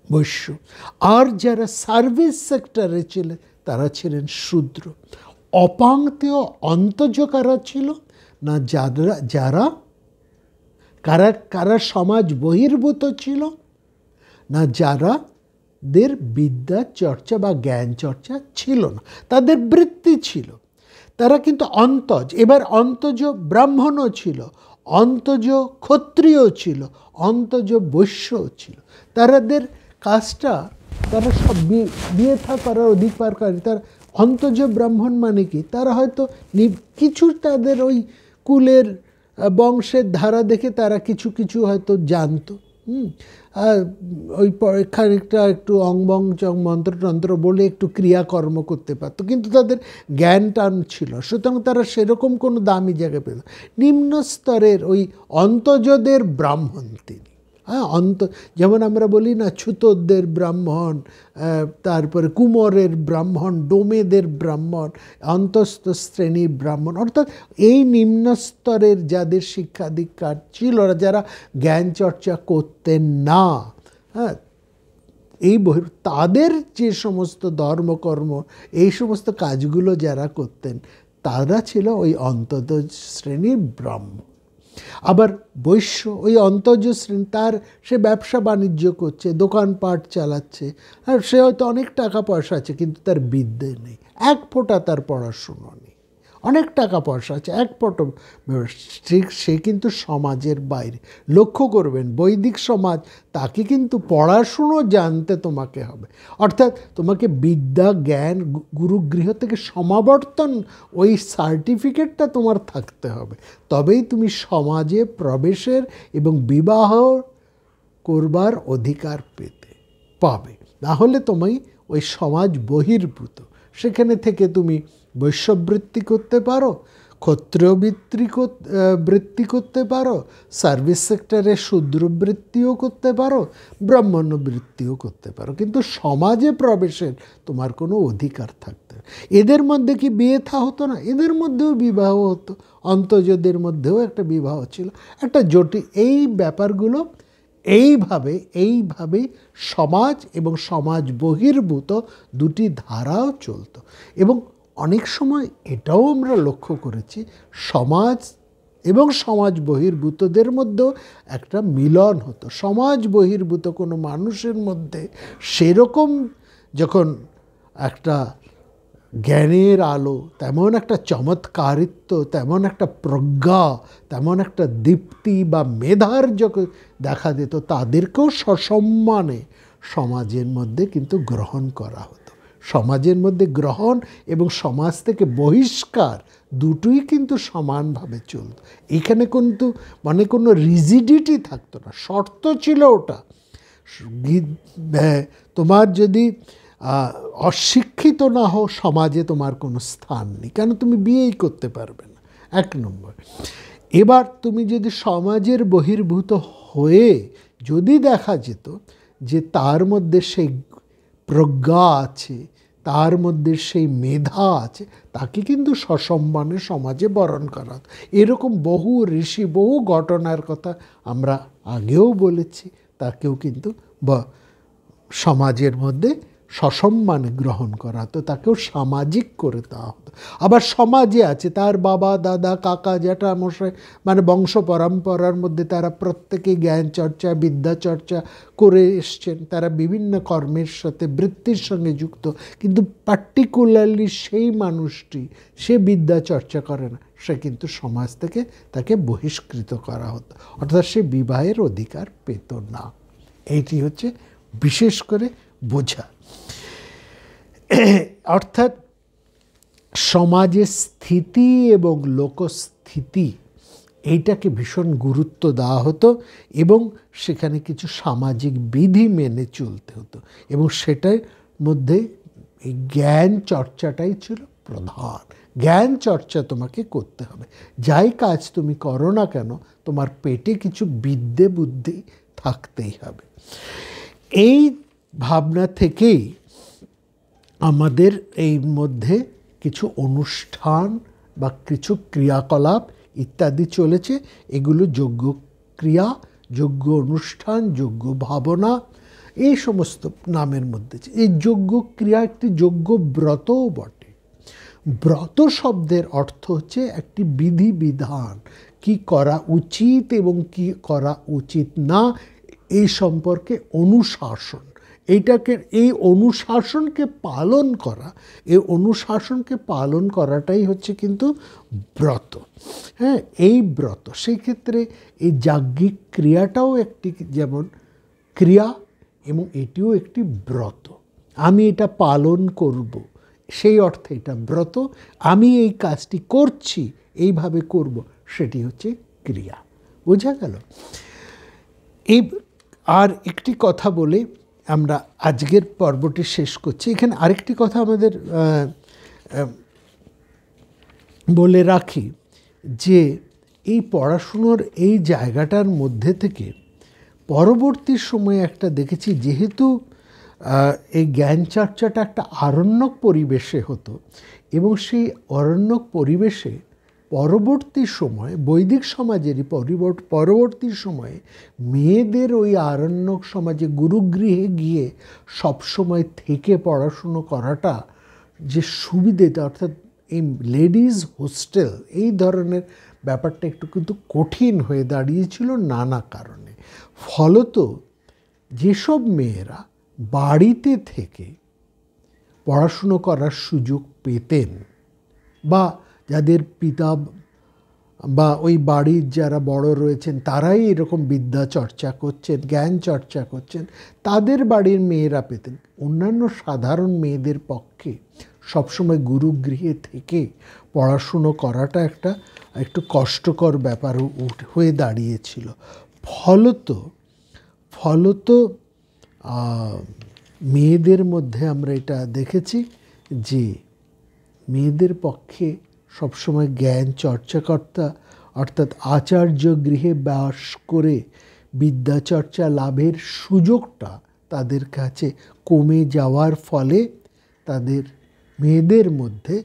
বৈশ্য। আর যারা সার্ভিস সেক্টরে ছিলেন, তারা ছিলেন শূদ্র। অপাঙ্ক্তেয় অন্তজ কারা ছিল না, কারা সমাজ বহির্ভূত ছিল না, যারাদের বিদ্যা চর্চা বা জ্ঞান চর্চা ছিল না, তাদের বৃত্তি ছিল, তারা কিন্তু অন্তজ। এবার অন্তজ ব্রাহ্মণও ছিল, অন্তজ ক্ষত্রিয় ছিল, অন্তজ বৈশ্যও ছিল। তাদের কাজটা, তারা সব বিয়ে থা করার অধিকারী। তার অন্তজ ব্রাহ্মণ মানে কি, তারা হয়তো কিছু তাদের ওই কুলের বংশের ধারা দেখে তারা কিছু কিছু হয়তো জানতো, আর ওই খানিকটা একটু অংবং চং মন্ত্রতন্ত্র বলে একটু ক্রিয়াকর্ম করতে পারতো, কিন্তু তাদের জ্ঞান টান ছিল। সুতরাং তারা সেরকম কোনো দামি জায়গায় পেত। নিম্ন স্তরের ওই অন্তজদের ব্রাহ্মণ তিনি। যেমন আমরা বলি না, ছুতোদের ব্রাহ্মণ, তারপরে কুমোরের ব্রাহ্মণ, ডোমেদের ব্রাহ্মণ, অন্তস্থ শ্রেণীর ব্রাহ্মণ, অর্থাৎ এই নিম্ন স্তরের যাদের শিক্ষা দীক্ষা ছিল, যারা জ্ঞান চর্চা করতেন না, এই তাদের যে সমস্ত ধর্মকর্ম, এই সমস্ত কাজগুলো যারা করতেন, তারা ছিল ওই অন্তত শ্রেণীর ব্রাহ্মণ। আবার বৈশ্য ওই অন্তর্জ শ্রেণী, তার সে ব্যবসা বাণিজ্য করছে, দোকানপাট চালাচ্ছে, আর সে হয়তো অনেক টাকা পয়সা আছে, কিন্তু তার বিদ্যে নেই, এক ফোঁটা তার পড়াশুনো নেই। অনেক টাকা পয়সা আছে, এক ফোঁটা ঠিক সে কিন্তু সমাজের বাইরে। লক্ষ্য করবেন বৈদিক সমাজ, তাকে কিন্তু পড়াশুনো জানতে তোমাকে হবে, অর্থাৎ তোমাকে বিদ্যা জ্ঞান গুরুগৃহ থেকে সমাবর্তন, ওই সার্টিফিকেটটা তোমার থাকতে হবে, তবেই তুমি সমাজে প্রবেশের এবং বিবাহ করবার অধিকার পাবে। না হলে তুমি ওই সমাজ বহির্ভূত। সেখানে থেকে তুমি বৈশ্যবৃত্তি করতে পারো, ক্ষত্রিয় বৃত্তি করতে পারো, সার্ভিস সেক্টরে শূদ্রবৃত্তিও করতে পারো, ব্রাহ্মণ্য বৃত্তিও করতে পারো, কিন্তু সমাজে প্রবেশের তোমার কোনো অধিকার থাকতে হবে। এদের মধ্যে কি বিয়ে হতো না? এদের মধ্যেও বিবাহ হতো, অন্তর্জদের মধ্যেও একটা বিবাহ ছিল, একটা জটিল এই ব্যাপারগুলো এইভাবে সমাজ এবং সমাজ বহির্ভূত দুটি ধারাও চলতো। এবং অনেক সময় এটাও আমরা লক্ষ্য করেছি, সমাজ এবং সমাজ বহির্ভূতদের মধ্যেও একটা মিলন হতো। সমাজ বহির্ভূত কোনো মানুষের মধ্যে সেরকম যখন একটা জ্ঞানের আলো, তেমন একটা চমৎকারিত্ব, তেমন একটা প্রজ্ঞা, তেমন একটা দীপ্তি বা মেধার যখন দেখা দিত, তাদেরকেও সসম্মানে সমাজের মধ্যে কিন্তু গ্রহণ করা হতো। সমাজের মধ্যে গ্রহণ এবং সমাজ থেকে বহিষ্কার দুটোই কিন্তু সমানভাবে চলত। এখানে কিন্তু মানে কোনো রিজিডিটি থাকতো না, শর্ত ছিল ওটা। তোমার যদি অশিক্ষিত না হও, সমাজে তোমার কোনো স্থান নেই, কেন তুমি বিয়েই করতে পারবে না, 1 নম্বর। এবার তুমি যদি সমাজের বহির্ভূত হয়ে যদি দেখা যেত যে তার মধ্যে সেই প্রজ্ঞা আছে, তার মধ্যে সেই মেধা আছে, তাকে কিন্তু সসম্মানে সমাজে বরণ করা হতো। এরকম বহু ঋষি, বহু ঘটনার কথা আমরা আগেও বলেছি, তাকেও কিন্তু সমাজের মধ্যে সসম্মানে গ্রহণ করা হতো, তাকেও সামাজিক করে দেওয়া হতো। আবার সমাজে আছে তার বাবা, দাদা, কাকা, জ্যাঠা মশাই, মানে বংশ পরম্পরার মধ্যে তারা প্রত্যেকে জ্ঞান চর্চা, বিদ্যা চর্চা করে এসছেন, তারা বিভিন্ন কর্মের সাথে বৃত্তির সঙ্গে যুক্ত, কিন্তু পার্টিকুলারলি সেই মানুষটি সে বিদ্যা চর্চা করে না, সে কিন্তু সমাজ থেকে তাকে বহিষ্কৃত করা হতো, অর্থাৎ সে বিবাহের অধিকার পেত না। এইটি হচ্ছে বিশেষ করে বোঝা। অর্থাৎ সমাজের স্থিতি এবং লোকস্থিতি, এইটাকে ভীষণ গুরুত্ব দেওয়া হতো এবং সেখানে কিছু সামাজিক বিধি মেনে চলতে হতো, এবং সেটার মধ্যে এই জ্ঞান চর্চাটাই ছিল প্রধান। জ্ঞান চর্চা তোমাকে করতে হবে, যাই কাজ তুমি করো না কেন, তোমার পেটে কিছু বিদ্যে বুদ্ধি থাকতেই হবে। এই ভাবনা থেকেই আমাদের এই মধ্যে কিছু অনুষ্ঠান বা কিছু ক্রিয়াকলাপ ইত্যাদি চলেছে। এগুলো যজ্ঞ ক্রিয়া, যজ্ঞ অনুষ্ঠান, যজ্ঞ ভাবনা, এই সমস্ত নামের মধ্যে। এই যজ্ঞ ক্রিয়া একটি যজ্ঞ ব্রতও বটে। ব্রত শব্দের অর্থ হচ্ছে একটি বিধি বিধান, কি করা উচিত এবং কি করা উচিত না, এই সম্পর্কে অনুশাসন। এই অনুশাসনকে পালন করা, এই অনুশাসনকে পালন করাটাই হচ্ছে কিন্তু ব্রত। হ্যাঁ, এই ব্রত, সেই ক্ষেত্রে এই যাজ্ঞিক ক্রিয়াটাও একটি যেমন ক্রিয়া এবং এটিও একটি ব্রত। আমি এটা পালন করব, সেই অর্থে এটা ব্রত। আমি এই কাজটি করছি, এইভাবে করব, সেটি হচ্ছে ক্রিয়া। বোঝা গেল? এই আর একটি কথা বলে আমরা আজকের পর্বটি শেষ করছি। এখানে আরেকটি কথা আমাদের বলে রাখি যে এই পড়াশুনোর এই জায়গাটার মধ্যে থেকে পরবর্তী সময়ে একটা দেখেছি, যেহেতু এই জ্ঞান চর্চাটা একটা আরণ্যক পরিবেশে হতো, এবং সেই অরণ্যক পরিবেশে পরবর্তী সময়ে বৈদিক সমাজেরই পরবর্তী সময়ে মেয়েদের ওই আরণ্যক সমাজে গুরুগৃহে গিয়ে সবসময় থেকে পড়াশুনো করাটা যে সুবিধেটা, অর্থাৎ এই লেডিজ হোস্টেল, এই ধরনের ব্যাপারটা একটু কিন্তু কঠিন হয়ে দাঁড়িয়েছিল নানা কারণে। ফলত যেসব মেয়েরা বাড়িতে থেকে পড়াশুনো করার সুযোগ পেতেন, বা যাদের পিতা বা ওই বাড়ির যারা বড় রয়েছেন তারাই এরকম বিদ্যা চর্চা করছেন, জ্ঞান চর্চা করছেন, তাদের বাড়ির মেয়েরা পেতেন। অন্যান্য সাধারণ মেয়েদের পক্ষে সবসময় গুরুগৃহে থেকে পড়াশুনো করাটা একটু কষ্টকর ব্যাপার হয়ে দাঁড়িয়েছিল। ফলত মেয়েদের মধ্যে আমরা এটা দেখেছি যে মেয়েদের পক্ষে সবসময় জ্ঞান চর্চাকর্তা অর্থাৎ আচার্য গৃহে বাস করে বিদ্যাচর্চা লাভের সুযোগটা তাদের কাছে কমে যাওয়ার ফলে তাদের মেয়েদের মধ্যে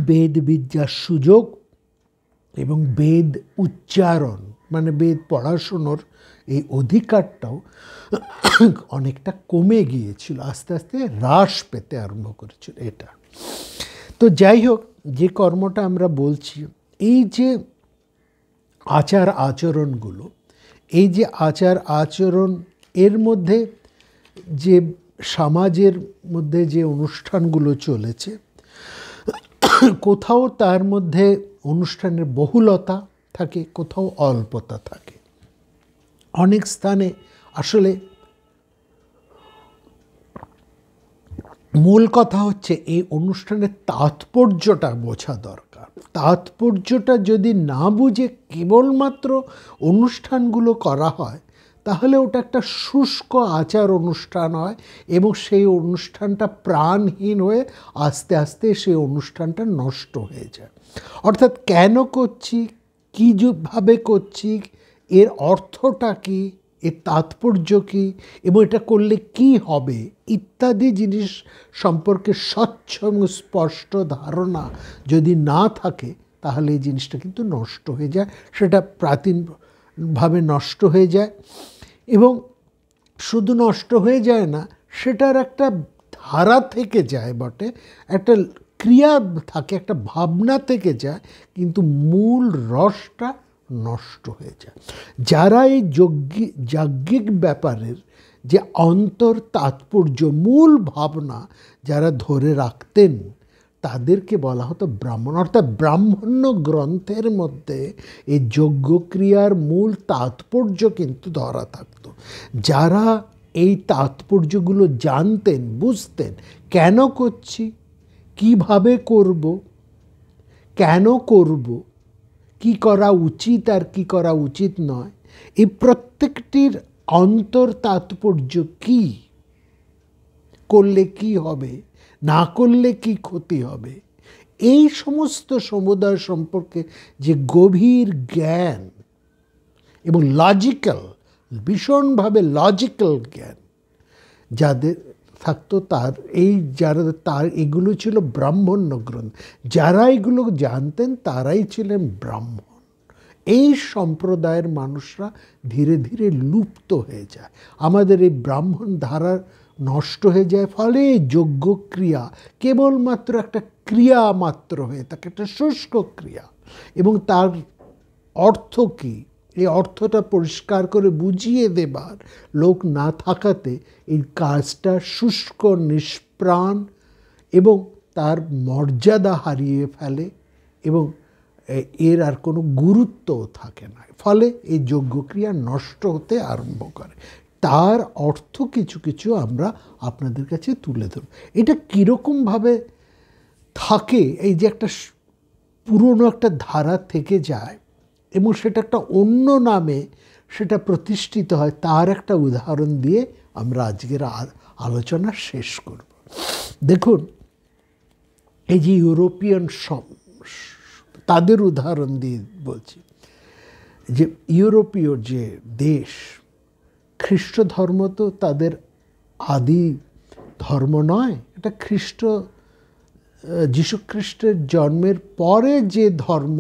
বেদ বিদ্যার সুযোগ এবং বেদ উচ্চারণ মানে বেদ পড়াশুনোর এই অধিকারটাও অনেকটা কমে গিয়েছিল, আস্তে আস্তে হ্রাস পেতে আরম্ভ করেছিল এটা। তো যাই হোক, যে কর্মটা আমরা বলছি, এই যে আচার আচরণগুলো, এই যে আচার আচরণ এর মধ্যে যে সমাজের মধ্যে যে অনুষ্ঠানগুলো চলেছে, কোথাও তার মধ্যে অনুষ্ঠানের বহুলতা থাকে, কোথাও অল্পতা থাকে। অনেক স্থানে আসলে মূল কথা হচ্ছে এই অনুষ্ঠানের তাৎপর্যটা বোঝা দরকার। তাৎপর্যটা যদি না বুঝে কেবলমাত্র অনুষ্ঠানগুলো করা হয়, তাহলে ওটা একটা শুষ্ক আচার অনুষ্ঠান হয় এবং সেই অনুষ্ঠানটা প্রাণহীন হয়ে আস্তে আস্তে সেই অনুষ্ঠানটা নষ্ট হয়ে যায়। অর্থাৎ কেন করছি, কীভাবে করছি, এর অর্থটা কী, এর তাৎপর্য কী এবং এটা করলে কি হবে ইত্যাদি জিনিস সম্পর্কে স্বচ্ছ এবং স্পষ্ট ধারণা যদি না থাকে, তাহলে এই জিনিসটা কিন্তু নষ্ট হয়ে যায়, সেটা প্রাচীনভাবে নষ্ট হয়ে যায়। এবং শুধু নষ্ট হয়ে যায় না, সেটার একটা ধারা থেকে যায় বটে, একটা ক্রিয়া থাকে, একটা ভাবনা থেকে যায়, কিন্তু মূল রসটা নষ্ট হয়ে যায়। যারা এই যাজ্ঞিক ব্যাপারের যে অন্তর তাৎপর্য, মূল ভাবনা যারা ধরে রাখতেন, তাদেরকে বলা হতো ব্রাহ্মণ। অর্থাৎ ব্রাহ্মণ্য গ্রন্থের মধ্যে এই যজ্ঞক্রিয়ার মূল তাৎপর্য কিন্তু ধরা থাকতো। যারা এই তাৎপর্যগুলো জানতেন, বুঝতেন, কেন করছি, কিভাবে করব, কেন করব, কি করা উচিত আর কি করা উচিত নয়, এই প্রত্যেকটির অন্তর তাৎপর্য কি, করলে কি হবে, না করলে কি ক্ষতি হবে, এই সমস্ত সমুদায় সম্পর্কে যে গভীর জ্ঞান এবং লজিক্যাল, ভীষণভাবে লজিক্যাল জ্ঞান যাদের থাকতো, তার এগুলো ছিল ব্রাহ্মণ্য গ্রন্থ। যারা এগুলো জানতেন তারাই ছিলেন ব্রাহ্মণ। এই সম্প্রদায়ের মানুষরা ধীরে ধীরে লুপ্ত হয়ে যায়। আমাদের এই ব্রাহ্মণ ধারা নষ্ট হয়ে যায়, ফলে এই যজ্ঞক্রিয়া কেবলমাত্র একটা ক্রিয়া মাত্র হয়ে থাকে, একটা শুষ্ক ক্রিয়া। এবং তার অর্থ কী, এই অর্থটা পরিষ্কার করে বুঝিয়ে দেবার লোক না থাকাতে এই কাজটা শুষ্ক, নিষ্প্রাণ এবং তার মর্যাদা হারিয়ে ফেলে এবং এর আর কোনো গুরুত্বও থাকে না। ফলে এই যজ্ঞক্রিয়া নষ্ট হতে আরম্ভ করে। তার অর্থ কিছু কিছু আমরা আপনাদের কাছে তুলে ধরব। এটা কীরকমভাবে থাকে, এই যে একটা পুরনো একটা ধারা থেকে যায় এবং সেটা একটা অন্য নামে সেটা প্রতিষ্ঠিত হয়, তার একটা উদাহরণ দিয়ে আমরা আজকের আলোচনা শেষ করব। দেখুন, এই যে ইউরোপিয়ান তাদের উদাহরণ দিয়ে বলছি, যে ইউরোপীয় যে দেশ, খ্রিস্ট ধর্ম তো তাদের আদি ধর্ম নয়, এটা যীশুখ্রিস্টের জন্মের পরে যে ধর্ম,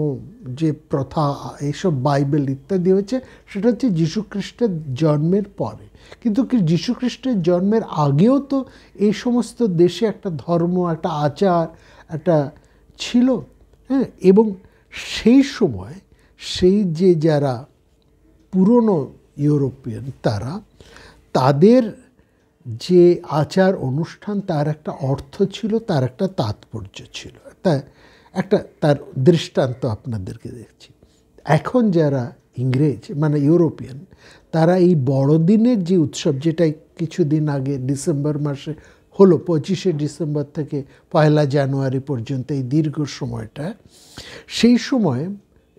যে প্রথা, এইসব বাইবেল ইত্যাদি হয়েছে, সেটা হচ্ছে যীশুখ্রিস্টের জন্মের পরে। কিন্তু যীশুখ্রিস্টের জন্মের আগেও তো এই সমস্ত দেশে একটা ধর্ম, একটা আচার, একটা ছিল, হ্যাঁ। এবং সেই সময় সেই যে যারা পুরনো ইউরোপিয়ান তাদের যে আচার অনুষ্ঠান তার একটা অর্থ ছিল, তার একটা তাৎপর্য ছিল। তার দৃষ্টান্ত আপনাদেরকে দেখছি। এখন যারা ইংরেজ মানে ইউরোপিয়ান, তারা এই বড়দিনের যে উৎসব, যেটা কিছুদিন আগে ডিসেম্বর মাসে হলো, 25শে ডিসেম্বর থেকে 1 জানুয়ারি পর্যন্ত এই দীর্ঘ সময়টা, সেই সময়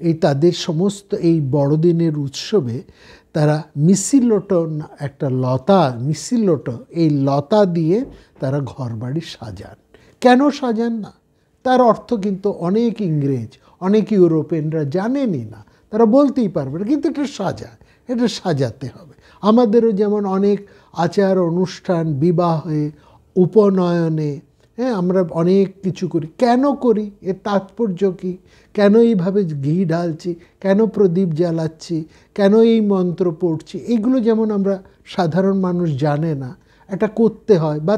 এই তাদের সমস্ত এই বড়দিনের উৎসবে তারা মিসিলোটো, একটা লতা, মিসিলোটো, এই লতা দিয়ে তারা ঘরবাড়ি সাজান। কেন সাজান না তার অর্থ কিন্তু অনেক ইংরেজ, অনেক ইউরোপিয়ানরা জানেনই না, তারা বলতেই পারবে না, কিন্তু এটা সাজাতে হবে। আমাদেরও যেমন অনেক আচার অনুষ্ঠান, বিবাহে, উপনয়নে, হ্যাঁ, আমরা অনেক কিছু করি। কেন করি? এর তাৎপর্য কী? কেন এইভাবে ঘি ঢালছি? কেন প্রদীপ জ্বালাচ্ছি? কেন এই মন্ত্র পড়ছি? এগুলো যেমন আমরা সাধারণ মানুষ জানে না, এটা করতে হয়, বা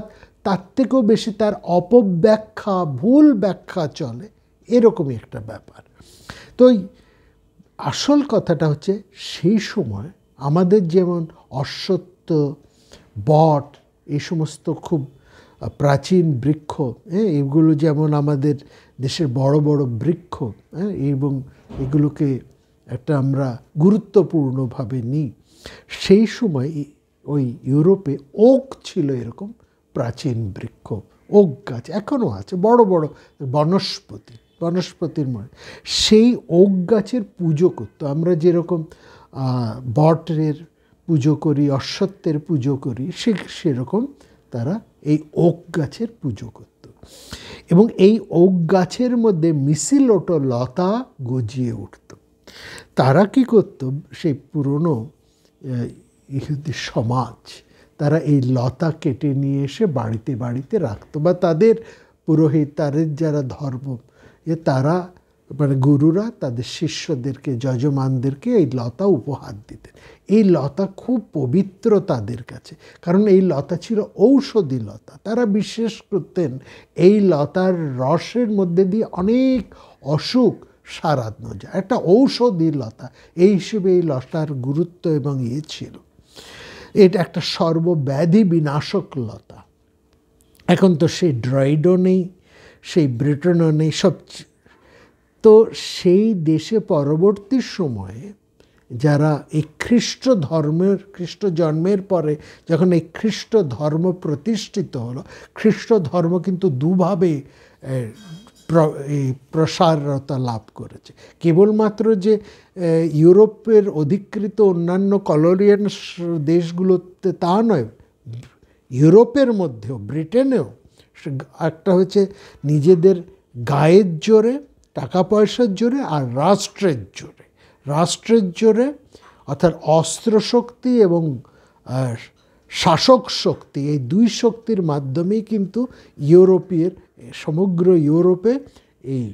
তার থেকেও বেশি তার অপব্যাখ্যা, ভুল ব্যাখ্যা চলে, এরকমই একটা ব্যাপার। তো আসল কথাটা হচ্ছে, সেই সময় আমাদের যেমন অশ্বত্থ, বট, এই সমস্ত খুব প্রাচীন বৃক্ষ, হ্যাঁ, এগুলো যেমন আমাদের দেশের বড় বড় বৃক্ষ, হ্যাঁ, এবং এগুলোকে একটা আমরা গুরুত্বপূর্ণভাবে নিই। সেই সময় ওই ইউরোপে ওক ছিল এরকম প্রাচীন বৃক্ষ, ওক গাছ এখনও আছে, বড় বড় বনস্পতির মনে, সেই ওক গাছের পুজো করতো। আমরা যেরকম বটের পুজো করি, অশ্বত্থের পুজো করি, সেরকম তারা এই ওক গাছের পুজো করত। এবং এই ওক গাছের মধ্যে মিসিলোটো লতা গজিয়ে উঠত। তারা কি করত, সেই পুরনো ইহুদি সমাজ, তারা এই লতা কেটে নিয়ে এসে বাড়িতে বাড়িতে রাখতো, বা তাদের পুরোহিত, তাদের যারা ধর্ম, তারা মানে গুরুরা তাদের শিষ্যদেরকে, যজমানদেরকে এই লতা উপহার দিতেন। এই লতা খুব পবিত্র তাদের কাছে, কারণ এই লতা ছিল ঔষধি লতা। তারা বিশ্বাস করতেন এই লতার রসের মধ্যে দিয়ে অনেক অসুখ সারানো যায়, একটা ঔষধি লতা। এই হিসেবে এই লতার গুরুত্ব এবং ছিল, এটা একটা সর্বব্যাধি বিনাশক লতা। এখন তো সেই ড্রয়েডও নেই, সেই ব্রিটেনও নেই, সব। তো সেই দেশে পরবর্তী সময়ে যারা এই খ্রিস্ট জন্মের পরে যখন এই খ্রিস্ট ধর্ম প্রতিষ্ঠিত হলো, খ্রিস্ট ধর্ম কিন্তু দুভাবে প্রসারতা লাভ করেছে। কেবলমাত্র যে ইউরোপের অধিকৃত অন্যান্য কলোনিয়াল দেশগুলোতে তা নয়, ইউরোপের মধ্যেও, ব্রিটেনেও একটা হচ্ছে নিজেদের গায়ের জোরে, টাকা পয়সার জোরে, আর রাষ্ট্রের জোরে, অর্থাৎ অস্ত্রশক্তি এবং শাসক শক্তি, এই দুই শক্তির মাধ্যমেই কিন্তু সমগ্র ইউরোপে এই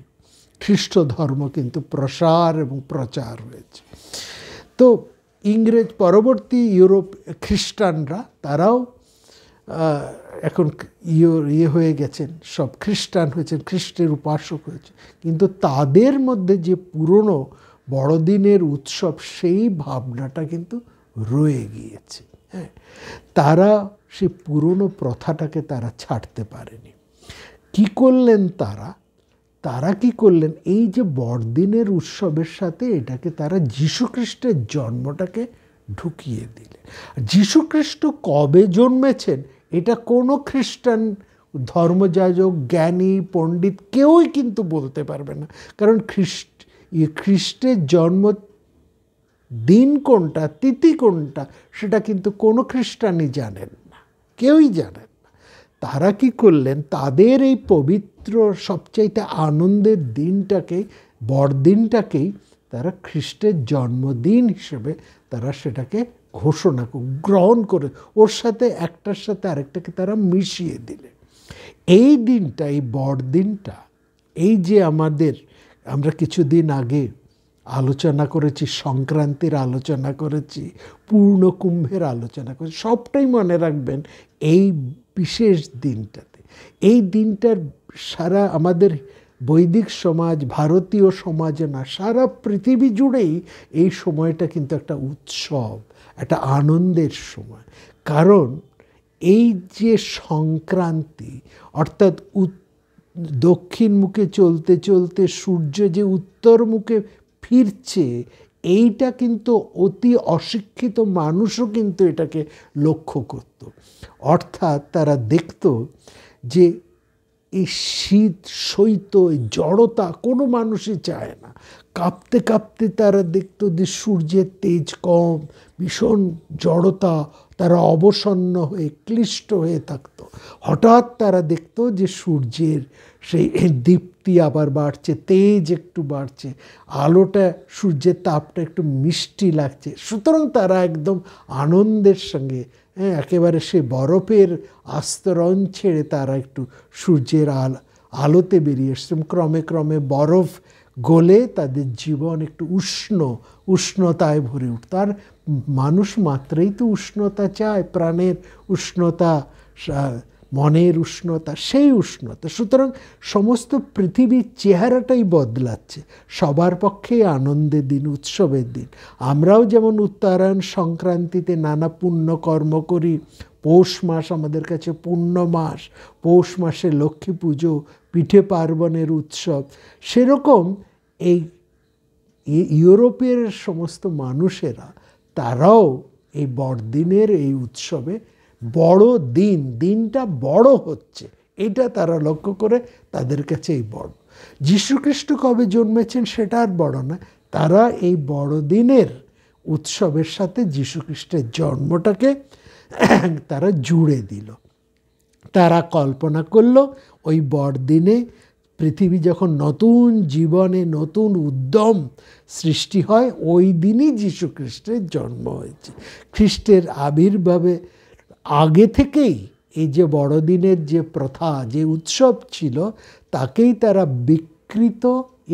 খ্রিস্ট ধর্ম কিন্তু প্রসার এবং প্রচার হয়েছে। তো ইংরেজ পরবর্তী খ্রিস্টানরা, তারাও এখন হয়ে গেছেন, সব খ্রিস্টান হয়েছেন, খ্রিস্টের উপাসক হয়েছে, কিন্তু তাদের মধ্যে যে পুরনো বড়দিনের উৎসব, সেই ভাবনাটা কিন্তু রয়ে গিয়েছে। হ্যাঁ, তারা সেই পুরনো প্রথাটাকে তারা ছাড়তে পারেনি। কি করলেন তারা কি করলেন, এই যে বড়দিনের উৎসবের সাথে এটাকে তারা যীশুখ্রিস্টের জন্মটাকে ঢুকিয়ে দিলেন। যীশুখ্রিস্ট কবে জন্মেছেন এটা কোনো খ্রিস্টান ধর্মযাজক, জ্ঞানী, পণ্ডিত কেউই কিন্তু বলতে পারবে না, কারণ খ্রিস্টের জন্ম দিন কোনটা, তিথি কোনটা, সেটা কিন্তু কোনো খ্রিস্টানই জানেন না, কেউই জানেন না। তারা কি করলেন, তাদের এই পবিত্র সবচাইতে আনন্দের দিনটাকেই, বড়দিনটাকেই তারা খ্রিস্টের জন্মদিন হিসেবে তারা সেটাকে ঘোষণা গ্রহণ করে, ওর সাথে একটার সাথে আরেকটাকে তারা মিশিয়ে দিলেন। এই দিনটা, এই বড়দিনটা, এই যে আমরা কিছুদিন আগে আলোচনা করেছি, সংক্রান্তির আলোচনা করেছি, পূর্ণকুম্ভের আলোচনা করেছি, সবটাই মনে রাখবেন এই বিশেষ দিনটাতে। এই দিনটার সারা আমাদের বৈদিক সমাজ, ভারতীয় সমাজে না, সারা পৃথিবী জুড়েই এই সময়টা কিন্তু একটা উৎসব, একটা আনন্দের সময়। কারণ এই যে সংক্রান্তি, অর্থাৎ দক্ষিণ মুখে চলতে চলতে সূর্য যে উত্তর মুখে ফিরছে, এইটা কিন্তু অতি অশিক্ষিত মানুষও কিন্তু এটাকে লক্ষ্য করত। অর্থাৎ তারা দেখত যে এই শীত, শৈত্য, জড়তা কোনো মানুষই চায় না। কাঁপতে কাঁপতে তারা দেখতো যে সূর্যের তেজ কম, ভীষণ জড়তা, তারা অবসন্ন হয়ে ক্লিষ্ট হয়ে থাকতো। হঠাৎ তারা দেখতো যে সূর্যের সেই দীপ্তি আবার বাড়ছে, তেজ একটু বাড়ছে, আলোটা, সূর্যের তাপটা একটু মিষ্টি লাগছে। সুতরাং তারা একদম আনন্দের সঙ্গে, একেবারে সেই বরফের আস্তরণ ছেড়ে তারা একটু সূর্যের আলোতে বেরিয়ে এসছে। ক্রমে ক্রমে বরফ গলে তাদের জীবন একটু উষ্ণতায় ভরে উঠত। আর মানুষ মাত্রই তো উষ্ণতা চায়, প্রাণের উষ্ণতা, মনের উষ্ণতা, সেই উষ্ণতা। সুতরাং সমস্ত পৃথিবীর চেহারাটাই বদলাচ্ছে। সবার পক্ষেই আনন্দের দিন, উৎসবের দিন। আমরাও যেমন উত্তরায়ণ সংক্রান্তিতে নানা পুণ্যকর্ম করি, পৌষ মাস আমাদের কাছে পুণ্য মাস, পৌষ মাসে লক্ষ্মী পুজো, পিঠে পার্বণের উৎসব, সেরকম এই ইউরোপের সমস্ত মানুষেরা তারাও এই বড়দিনের এই উৎসবে বড় দিনটা বড় হচ্ছে, এটা তারা লক্ষ্য করে তাদের কাছে এই বড়। যীশুখ্রিস্ট কবে জন্মেছেন সেটা আর বড় না, তারা এই বড়দিনের উৎসবের সাথে যীশুখ্রিস্টের জন্মটাকে তারা জুড়ে দিল। তারা কল্পনা করলো ওই বড়দিনে পৃথিবী যখন নতুন জীবনে, নতুন উদ্যম সৃষ্টি হয়, ওই দিনই যীশুখ্রিস্টের জন্ম হয়েছে। খ্রিস্টের আবির্ভাবে আগে থেকেই এই যে বড়দিনের যে প্রথা, যে উৎসব ছিল, তাকেই তারা বিকৃত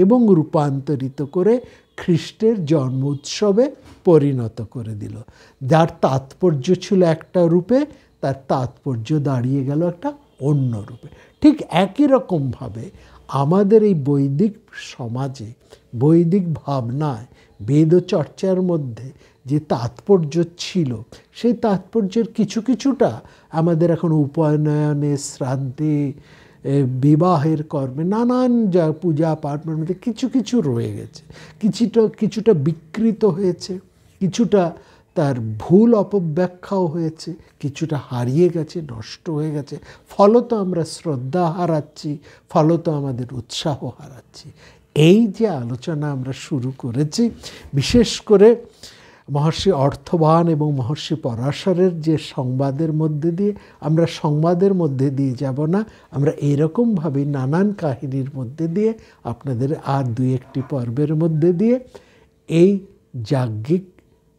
এবং রূপান্তরিত করে খ্রিস্টের জন্ম উৎসবে পরিণত করে দিল। যার তাৎপর্য ছিল একটা রূপে, তার তাৎপর্য দাঁড়িয়ে গেল একটা অন্য রূপে। ঠিক একই রকমভাবে আমাদের এই বৈদিক সমাজে, বৈদিক ভাবনায়, বেদচর্চার মধ্যে যে তাৎপর্য ছিল, সেই তাৎপর্যের কিছুটা আমাদের এখন উপনয়নে, শ্রাদ্ধে, বিবাহের কর্মে, নানান যা পূজা পাঠের মধ্যে কিছু রয়ে গেছে, কিছুটা বিকৃত হয়েছে, কিছুটা তার ভুল অপব্যাখ্যাও হয়েছে, কিছুটা হারিয়ে গেছে, নষ্ট হয়ে গেছে। ফলত আমরা শ্রদ্ধা হারাচ্ছি, ফলত আমাদের উৎসাহ হারাচ্ছি। এই যে আলোচনা আমরা শুরু করেছি, বিশেষ করে মহর্ষি অর্থবান এবং মহর্ষি পরাশরের যে সংবাদের মধ্যে দিয়ে, আমরা সংবাদের মধ্যে দিয়ে যাব না, আমরা এরকমভাবে নানান কাহিনীর মধ্যে দিয়ে আপনাদের আর দুই একটি পর্বের মধ্যে দিয়ে এই যাজ্ঞিক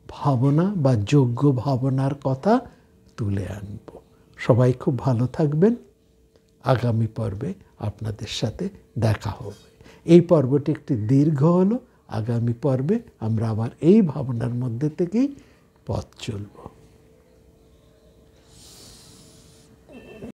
ভাবনা বা যোগ্য ভাবনার কথা তুলে আনব। সবাই খুব ভালো থাকবেন। আগামী পর্বে আপনাদের সাথে দেখা হবে। এই পর্বটি একটি দীর্ঘ হলো, আগামী পর্বে আমরা আবার এই ভাবনার মধ্যে থেকেই পথ চলব।